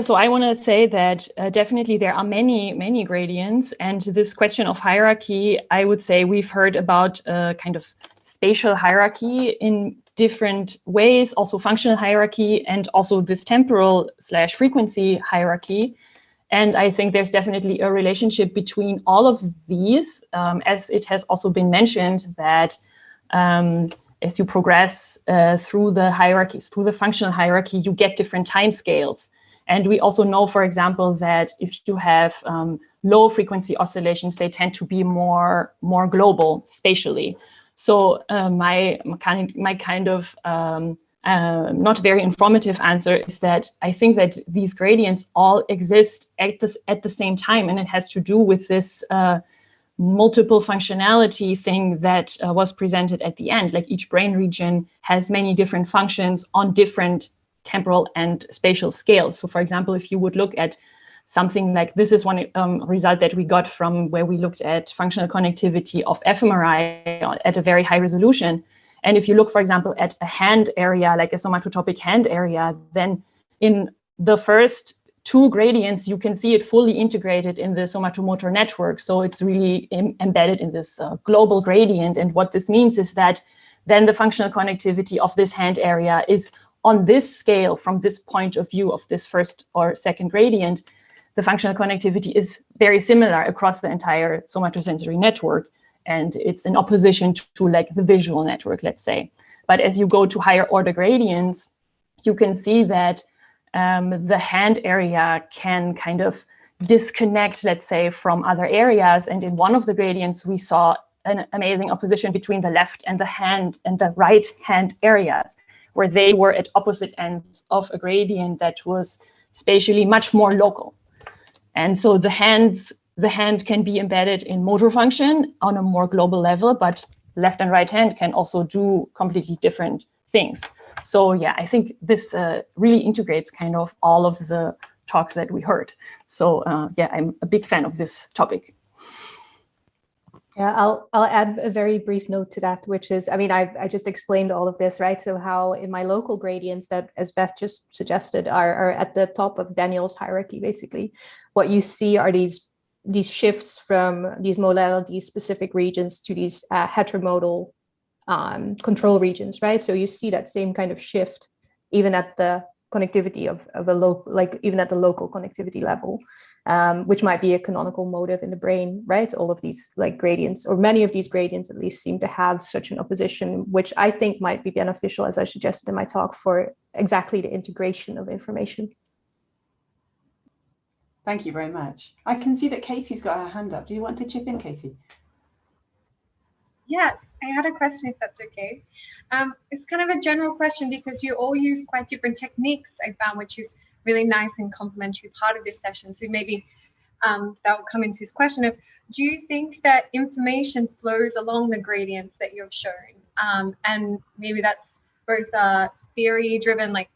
so I want to say that definitely there are many gradients. And this question of hierarchy, I would say we've heard about kind of spatial hierarchy in different ways, also functional hierarchy, and also this temporal / frequency hierarchy. And I think there's definitely a relationship between all of these, as it has also been mentioned that as you progress through the hierarchies, through the functional hierarchy, you get different time scales. And we also know, for example, that if you have low frequency oscillations, they tend to be more global spatially. So my kind of not very informative answer is that I think that these gradients all exist at the same time, and it has to do with this multiple functionality thing that was presented at the end. Like each brain region has many different functions on different temporal and spatial scales. So for example, if you would look at something like this, is one result that we got from where we looked at functional connectivity of fMRI at a very high resolution. And if you look, for example, at a hand area, like a somatotopic hand area, then in the first two gradients, you can see it fully integrated in the somatomotor network. So it's really embedded in this global gradient. And what this means is that then the functional connectivity of this hand area is on this scale, from this point of view of this first or second gradient, the functional connectivity is very similar across the entire somatosensory network. And it's in opposition to like the visual network, let's say. But as you go to higher order gradients, you can see that the hand area can kind of disconnect, let's say, from other areas. And in one of the gradients, we saw an amazing opposition between the left and the right hand areas, where they were at opposite ends of a gradient that was spatially much more local. And so the hand can be embedded in motor function on a more global level, but left and right hand can also do completely different things. So yeah, I think this really integrates kind of all of the talks that we heard. So yeah, I'm a big fan of this topic. Yeah, I'll add a very brief note to that, which is, I mean, I just explained all of this, right? So how in my local gradients that, as Beth just suggested, are at the top of Daniel's hierarchy, basically. What you see are these shifts from these modality-specific regions to these heteromodal control regions, right? So you see that same kind of shift even at the connectivity of a local, like even at the local connectivity level, which might be a canonical motive in the brain, right? All of these like gradients, or many of these gradients at least, seem to have such an opposition, which I think might be beneficial, as I suggested in my talk, for exactly the integration of information. Thank you very much. I can see that Casey's got her hand up. Do you want to chip in, Casey? Yes, I had a question, if that's okay. It's kind of a general question because you all use quite different techniques, I found, which is really nice and complementary part of this session. So maybe that will come into this question of, do you think that information flows along the gradients that you've shown? And maybe that's both theory driven, like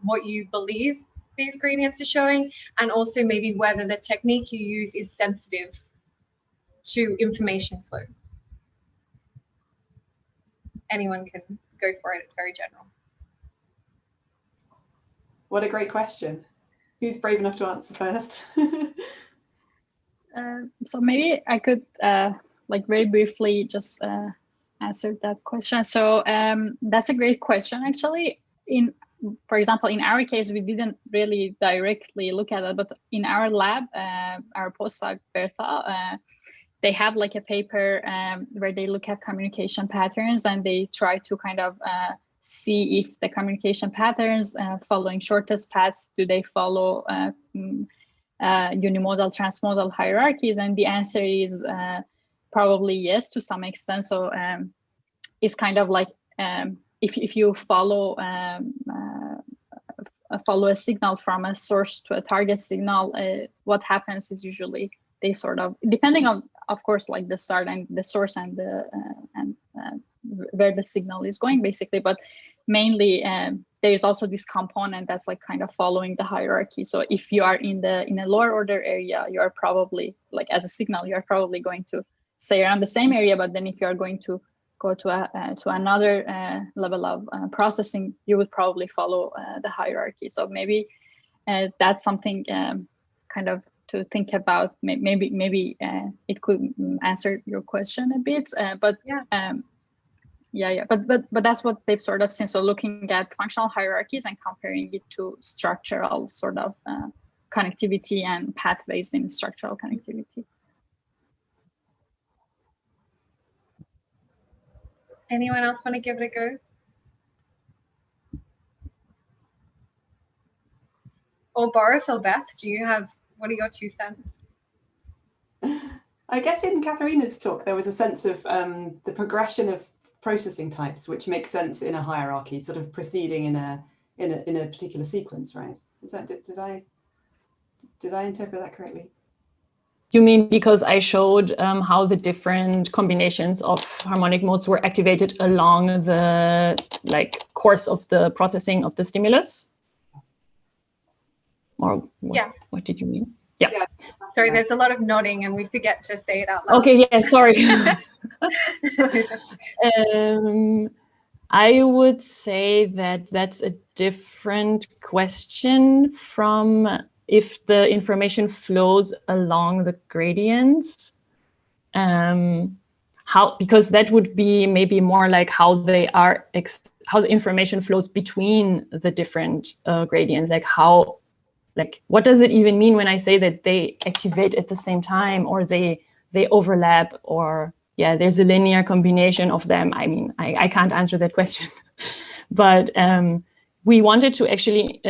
what you believe these gradients are showing, and also maybe whether the technique you use is sensitive to information flow. Anyone can go for it. It's very general. What a great question. Who's brave enough to answer first? So maybe I could like very briefly just answer that question. So that's a great question, actually. For example, in our case, we didn't really directly look at it, but in our lab, our postdoc Myrthe, they have like a paper where they look at communication patterns, and they try to kind of see if the communication patterns following shortest paths, do they follow unimodal, transmodal hierarchies? And the answer is probably yes, to some extent. So it's kind of like if you follow a signal from a source to a target signal, what happens is usually they sort of, depending on, of course, like the start and the source and the where the signal is going, basically. But mainly, there is also this component that's like kind of following the hierarchy. So if you are in a lower order area, you are probably, like as a signal, you are probably going to stay around the same area. But then if you are going to go to another level of processing, you would probably follow the hierarchy. So maybe that's something kind of to think about. Maybe it could answer your question a bit. But that's what they've sort of seen. So looking at functional hierarchies and comparing it to structural sort of connectivity and pathways in structural connectivity. Anyone else want to give it a go? Or Boris or Beth, what are your 2 cents? I guess in Katharina's talk, there was a sense of the progression of processing types, which makes sense in a hierarchy, sort of proceeding in a particular sequence, right? Did I interpret that correctly? You mean because I showed how the different combinations of harmonic modes were activated along the course of the processing of the stimulus? Or what, yes. What did you mean? Yeah. Sorry, there's a lot of nodding and we forget to say it out loud. Okay, yeah, sorry. I would say that that's a different question from if the information flows along the gradients. Because that would be maybe more like how they are, how the information flows between the different gradients, what does it even mean when I say that they activate at the same time, or they overlap, or there's a linear combination of them? I mean, I can't answer that question. But we wanted to actually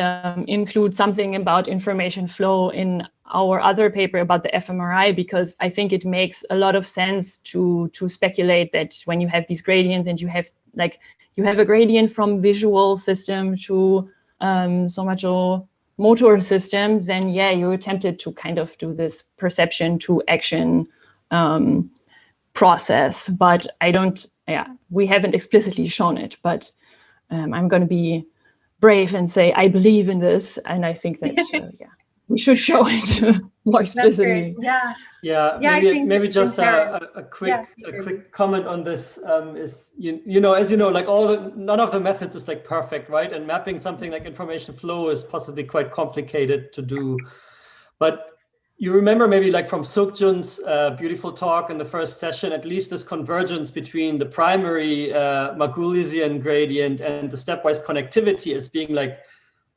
include something about information flow in our other paper about the fMRI, because I think it makes a lot of sense to speculate that when you have these gradients and you have a gradient from visual system to somatomotor system, then you're tempted to kind of do this perception to action process. But we haven't explicitly shown it, but I'm going to be brave and say I believe in this, and I think that we should show it more explicitly. Maybe just a quick comment on this is as you know, none of the methods is perfect, right? And mapping something like information flow is possibly quite complicated to do. But you remember maybe from Sukjun's beautiful talk in the first session, at least this convergence between the primary Magoulian gradient and the stepwise connectivity as being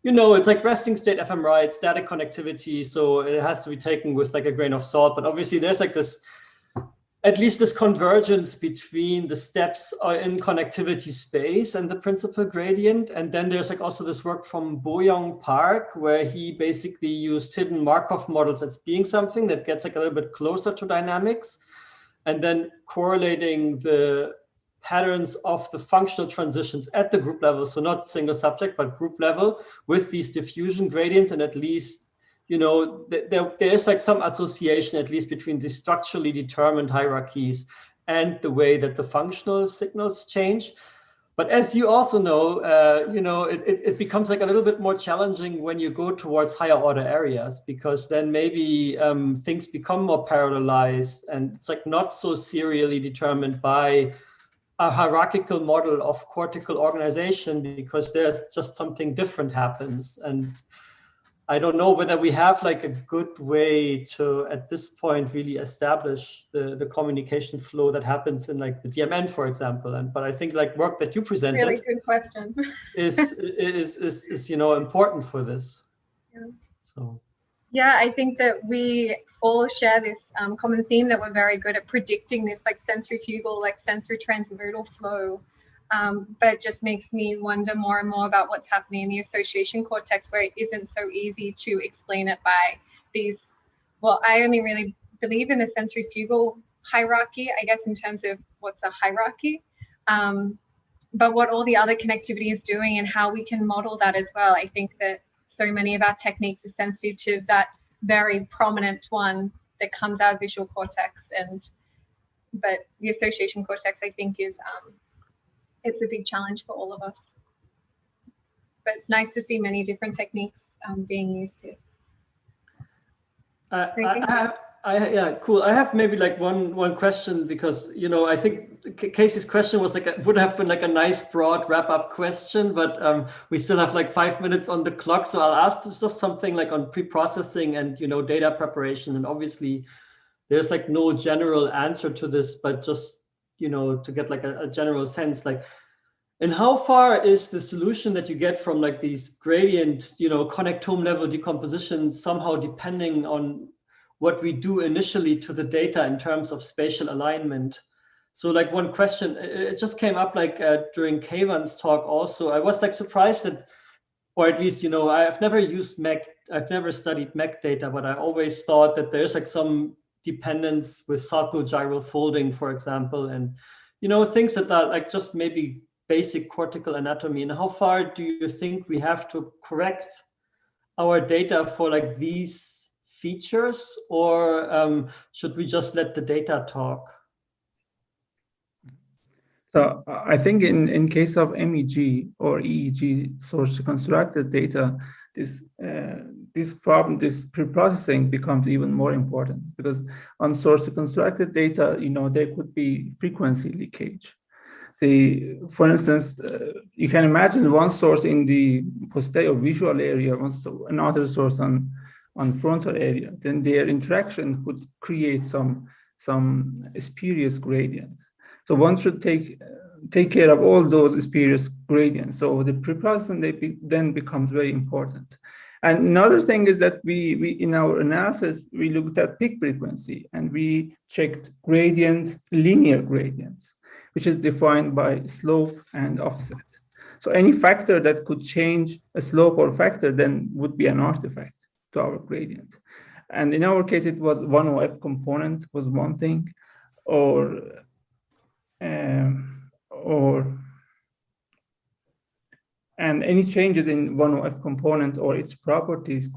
it's like resting state fMRI, it's static connectivity, so it has to be taken with a grain of salt. But obviously there's at least this convergence between the steps in connectivity space and the principal gradient. And then there's also this work from Boyoung Park, where he basically used hidden Markov models as being something that gets a little bit closer to dynamics, and then correlating the patterns of the functional transitions at the group level, so not single subject, but group level, with these diffusion gradients. And at least there is some association, at least between the structurally determined hierarchies and the way that the functional signals change. But as you also know, it becomes a little bit more challenging when you go towards higher order areas, because then maybe things become more parallelized, and it's not so serially determined by a hierarchical model of cortical organization, because there's just something different happens. And I don't know whether we have a good way to, at this point, really establish the communication flow that happens in the DMN, for example. But I think work that you presented, really good question, is important for this. Yeah. So. Yeah, I think that we all share this common theme that we're very good at predicting this centrifugal, sensory transmodal flow. But it just makes me wonder more and more about what's happening in the association cortex, where it isn't so easy to explain it by these. Well, I only really believe in the centrifugal hierarchy, I guess, in terms of what's a hierarchy. But what all the other connectivity is doing and how we can model that as well. I think that so many of our techniques are sensitive to that very prominent one that comes out of visual cortex. But the association cortex, I think, is it's a big challenge for all of us. But it's nice to see many different techniques being used here. Cool. I have maybe one question, because I think Casey's question was would have been a nice broad wrap-up question, but we still have 5 minutes on the clock, so I'll ask just something on pre-processing and data preparation. And obviously there's no general answer to this, but just to get a general sense, And how far is the solution that you get from like these gradient, connectome level decompositions somehow depending on what we do initially to the data in terms of spatial alignment? So like one question, it just came up like during Keyvan's talk also. I was like surprised that, or at least, I've never used I've never studied MEC data, but I always thought that there's like some dependence with sulcogyral folding, for example, and, things that are like just maybe basic cortical anatomy. And how far do you think we have to correct our data for like these features, or should we just let the data talk? So I think in case of MEG or EEG source constructed data, this preprocessing becomes even more important, because on source constructed data, there could be frequency leakage. For instance, you can imagine one source in the posterior visual area, another source on frontal area. Then their interaction could create some spurious gradients. So one should take care of all those spurious gradients. So the preprocessing then becomes very important. And another thing is that we in our analysis, we looked at peak frequency and we checked gradients, linear gradients, which is defined by slope and offset. So any factor that could change a slope or factor then would be an artifact to our gradient. And in our case, it was 1OF component was one thing, and any changes in 1OF component or its properties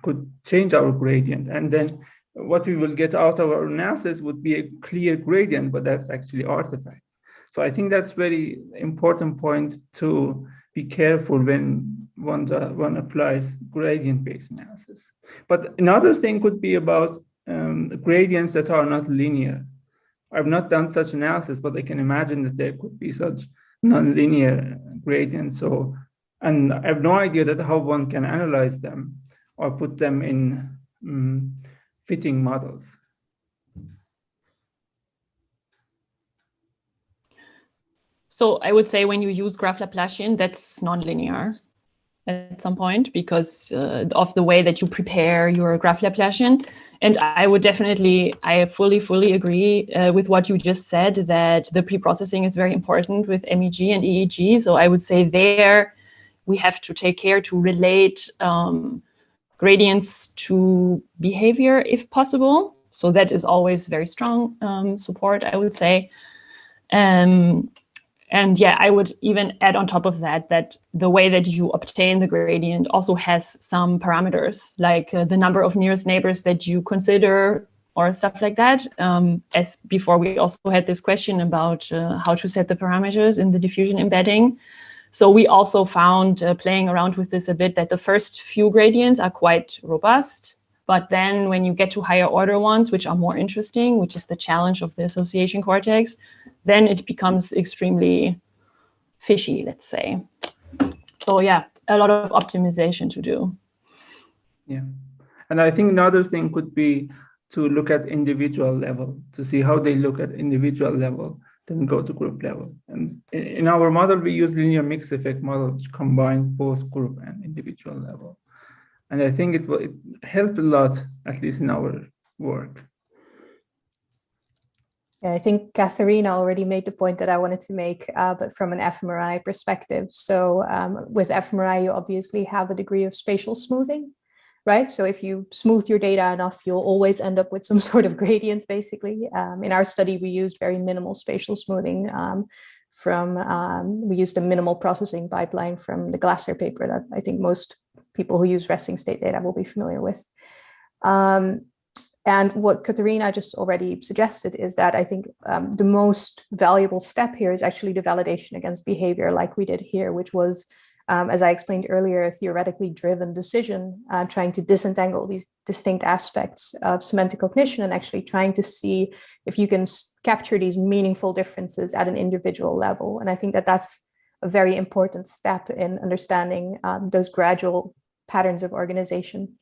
could change our gradient. And then what we will get out of our analysis would be a clear gradient, but that's actually artifact. So I think that's very important point to be careful when one applies gradient-based analysis. But another thing could be about gradients that are not linear. I've not done such analysis, but I can imagine that there could be such nonlinear gradients. And I have no idea that how one can analyze them or put them in fitting models. So I would say when you use graph Laplacian, that's nonlinear at some point because of the way that you prepare your graph Laplacian. And I fully agree with what you just said, that the preprocessing is very important with MEG and EEG. So I would say there we have to take care to relate gradients to behavior if possible. So that is always very strong support, I would say. And yeah, I would even add on top of that the way that you obtain the gradient also has some parameters, like the number of nearest neighbors that you consider or stuff like that. As before, we also had this question about how to set the parameters in the diffusion embedding. So we also found, playing around with this a bit, that the first few gradients are quite robust. But then when you get to higher order ones, which are more interesting, which is the challenge of the association cortex, then it becomes extremely fishy, let's say. So yeah, a lot of optimization to do. Yeah. And I think another thing could be to look at individual level, to see how they look at individual level, then go to group level. And in our model, we use linear mixed effect model, which combines both group and individual level. And I think it helped a lot, at least in our work. Yeah, I think Katharina already made the point that I wanted to make, but from an fMRI perspective. So with fMRI, you obviously have a degree of spatial smoothing, right? So if you smooth your data enough, you'll always end up with some sort of gradients, basically. In our study, we used very minimal spatial smoothing we used a minimal processing pipeline from the Glasser paper that I think most people who use resting state data will be familiar with. And what Katharina just already suggested is that I think the most valuable step here is actually the validation against behavior, like we did here, which was, as I explained earlier, a theoretically driven decision, trying to disentangle these distinct aspects of semantic cognition and actually trying to see if you can capture these meaningful differences at an individual level. And I think that that's a very important step in understanding those gradual patterns of organization.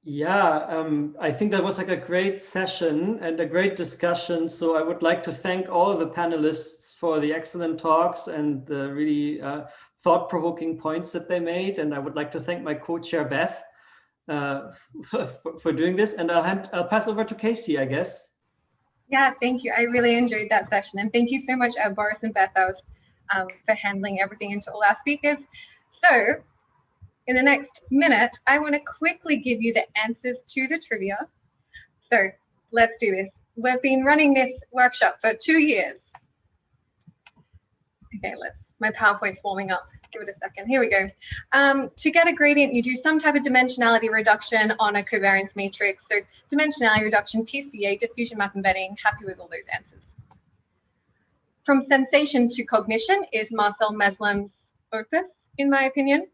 Yeah, I think that was like a great session and a great discussion. So I would like to thank all the panelists for the excellent talks and the really thought-provoking points that they made. And I would like to thank my co-chair, Beth, for doing this. And I'll pass over to Casey, I guess. Yeah, thank you. I really enjoyed that session. And thank you so much, Boris and Beth, for handling everything into all our speakers. So in the next minute, I want to quickly give you the answers to the trivia. So let's do this. We've been running this workshop for 2 years. Okay, my PowerPoint's warming up. Give it a second. Here we go. To get a gradient, you do some type of dimensionality reduction on a covariance matrix. So dimensionality reduction, PCA, diffusion map embedding, happy with all those answers. From sensation to cognition is Marcel Meslem's opus, in my opinion.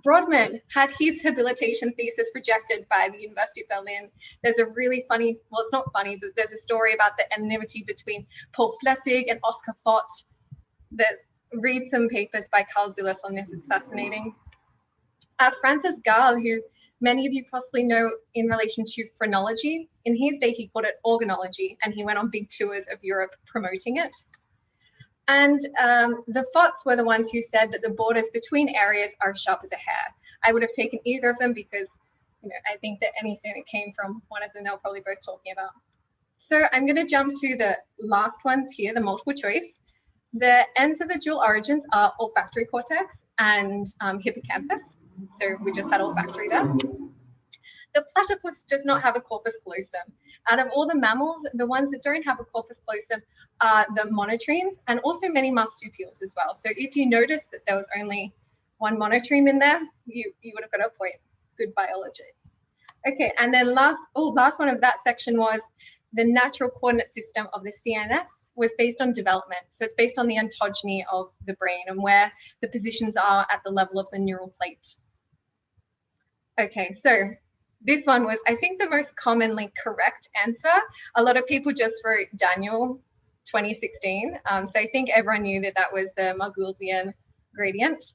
Brodmann had his habilitation thesis rejected by the University of Berlin. There's a really funny, well, it's not funny, but there's a story about the anonymity between Paul Flessig and Oscar Fott. Read some papers by Carl Zillis on this, it's fascinating. Francis Gall, who many of you possibly know in relation to phrenology, in his day he called it organology, and he went on big tours of Europe promoting it. And the Fotts were the ones who said that the borders between areas are sharp as a hair. I would have taken either of them because, I think that anything that came from one of them, they're probably both talking about. So I'm going to jump to the last ones here, the multiple choice. The ends of the dual origins are olfactory cortex and hippocampus. So we just had olfactory there. The platypus does not have a corpus callosum. Out of all the mammals, the ones that don't have a corpus callosum are the monotremes and also many marsupials as well. So if you notice that there was only one monotreme in there, you would have got a point. Good biology. Okay, and then last one of that section was the natural coordinate system of the CNS was based on development. So it's based on the ontogeny of the brain and where the positions are at the level of the neural plate. Okay, so this one was, I think, the most commonly correct answer. A lot of people just wrote Daniel 2016. So I think everyone knew that that was the Margulian gradient.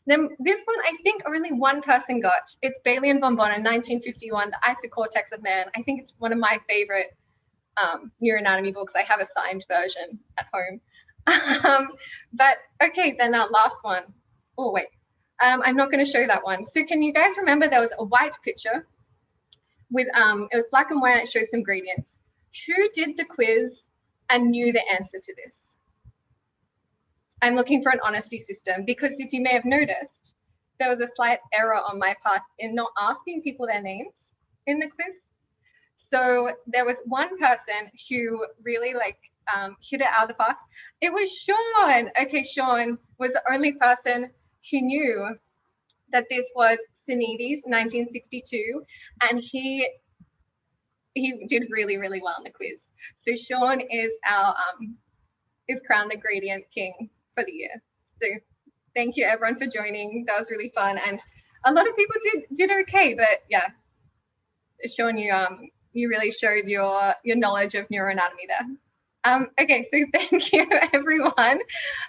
Then this one, I think only one person got. It's Bailey and von Bonner, 1951, the isocortex of man. I think it's one of my favorite neuroanatomy books. I have a signed version at home. But okay, then our last one. Oh, wait. I'm not going to show that one. So can you guys remember there was a white picture with, it was black and white and it showed some gradients. Who did the quiz and knew the answer to this? I'm looking for an honesty system because if you may have noticed, there was a slight error on my part in not asking people their names in the quiz. So there was one person who really hit it out of the park. It was Sean. Okay, Sean was the only person who knew that this was Sinides, 1962, and he did really, really well in the quiz. So Sean is is crowned the gradient king for the year. So thank you everyone for joining. That was really fun, and a lot of people did okay. But yeah, Sean, you really showed your knowledge of neuroanatomy there. Okay, so thank you everyone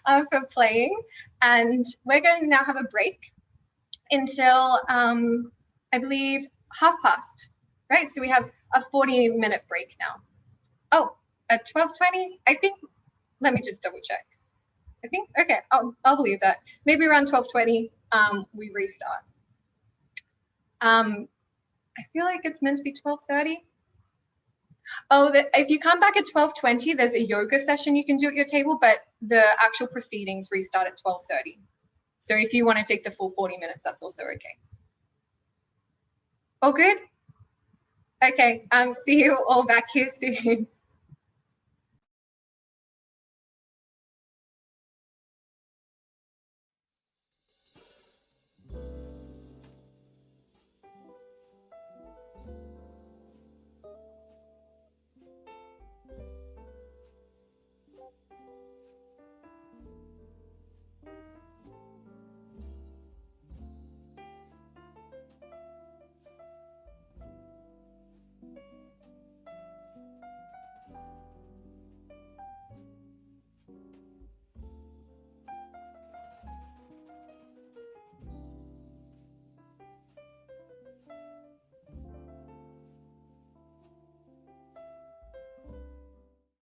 for playing, and we're going to now have a break until I believe 12:30, right? So we have a 40-minute break now. Oh, at 12:20, I think. Let me just double check. I think, okay, I'll believe that. Maybe around 12:20, we restart. I feel like it's meant to be 12:30. Oh, if you come back at 12:20, there's a yoga session you can do at your table, but the actual proceedings restart at 12:30. So if you want to take the full 40 minutes, that's also okay. All good? Okay, see you all back here soon.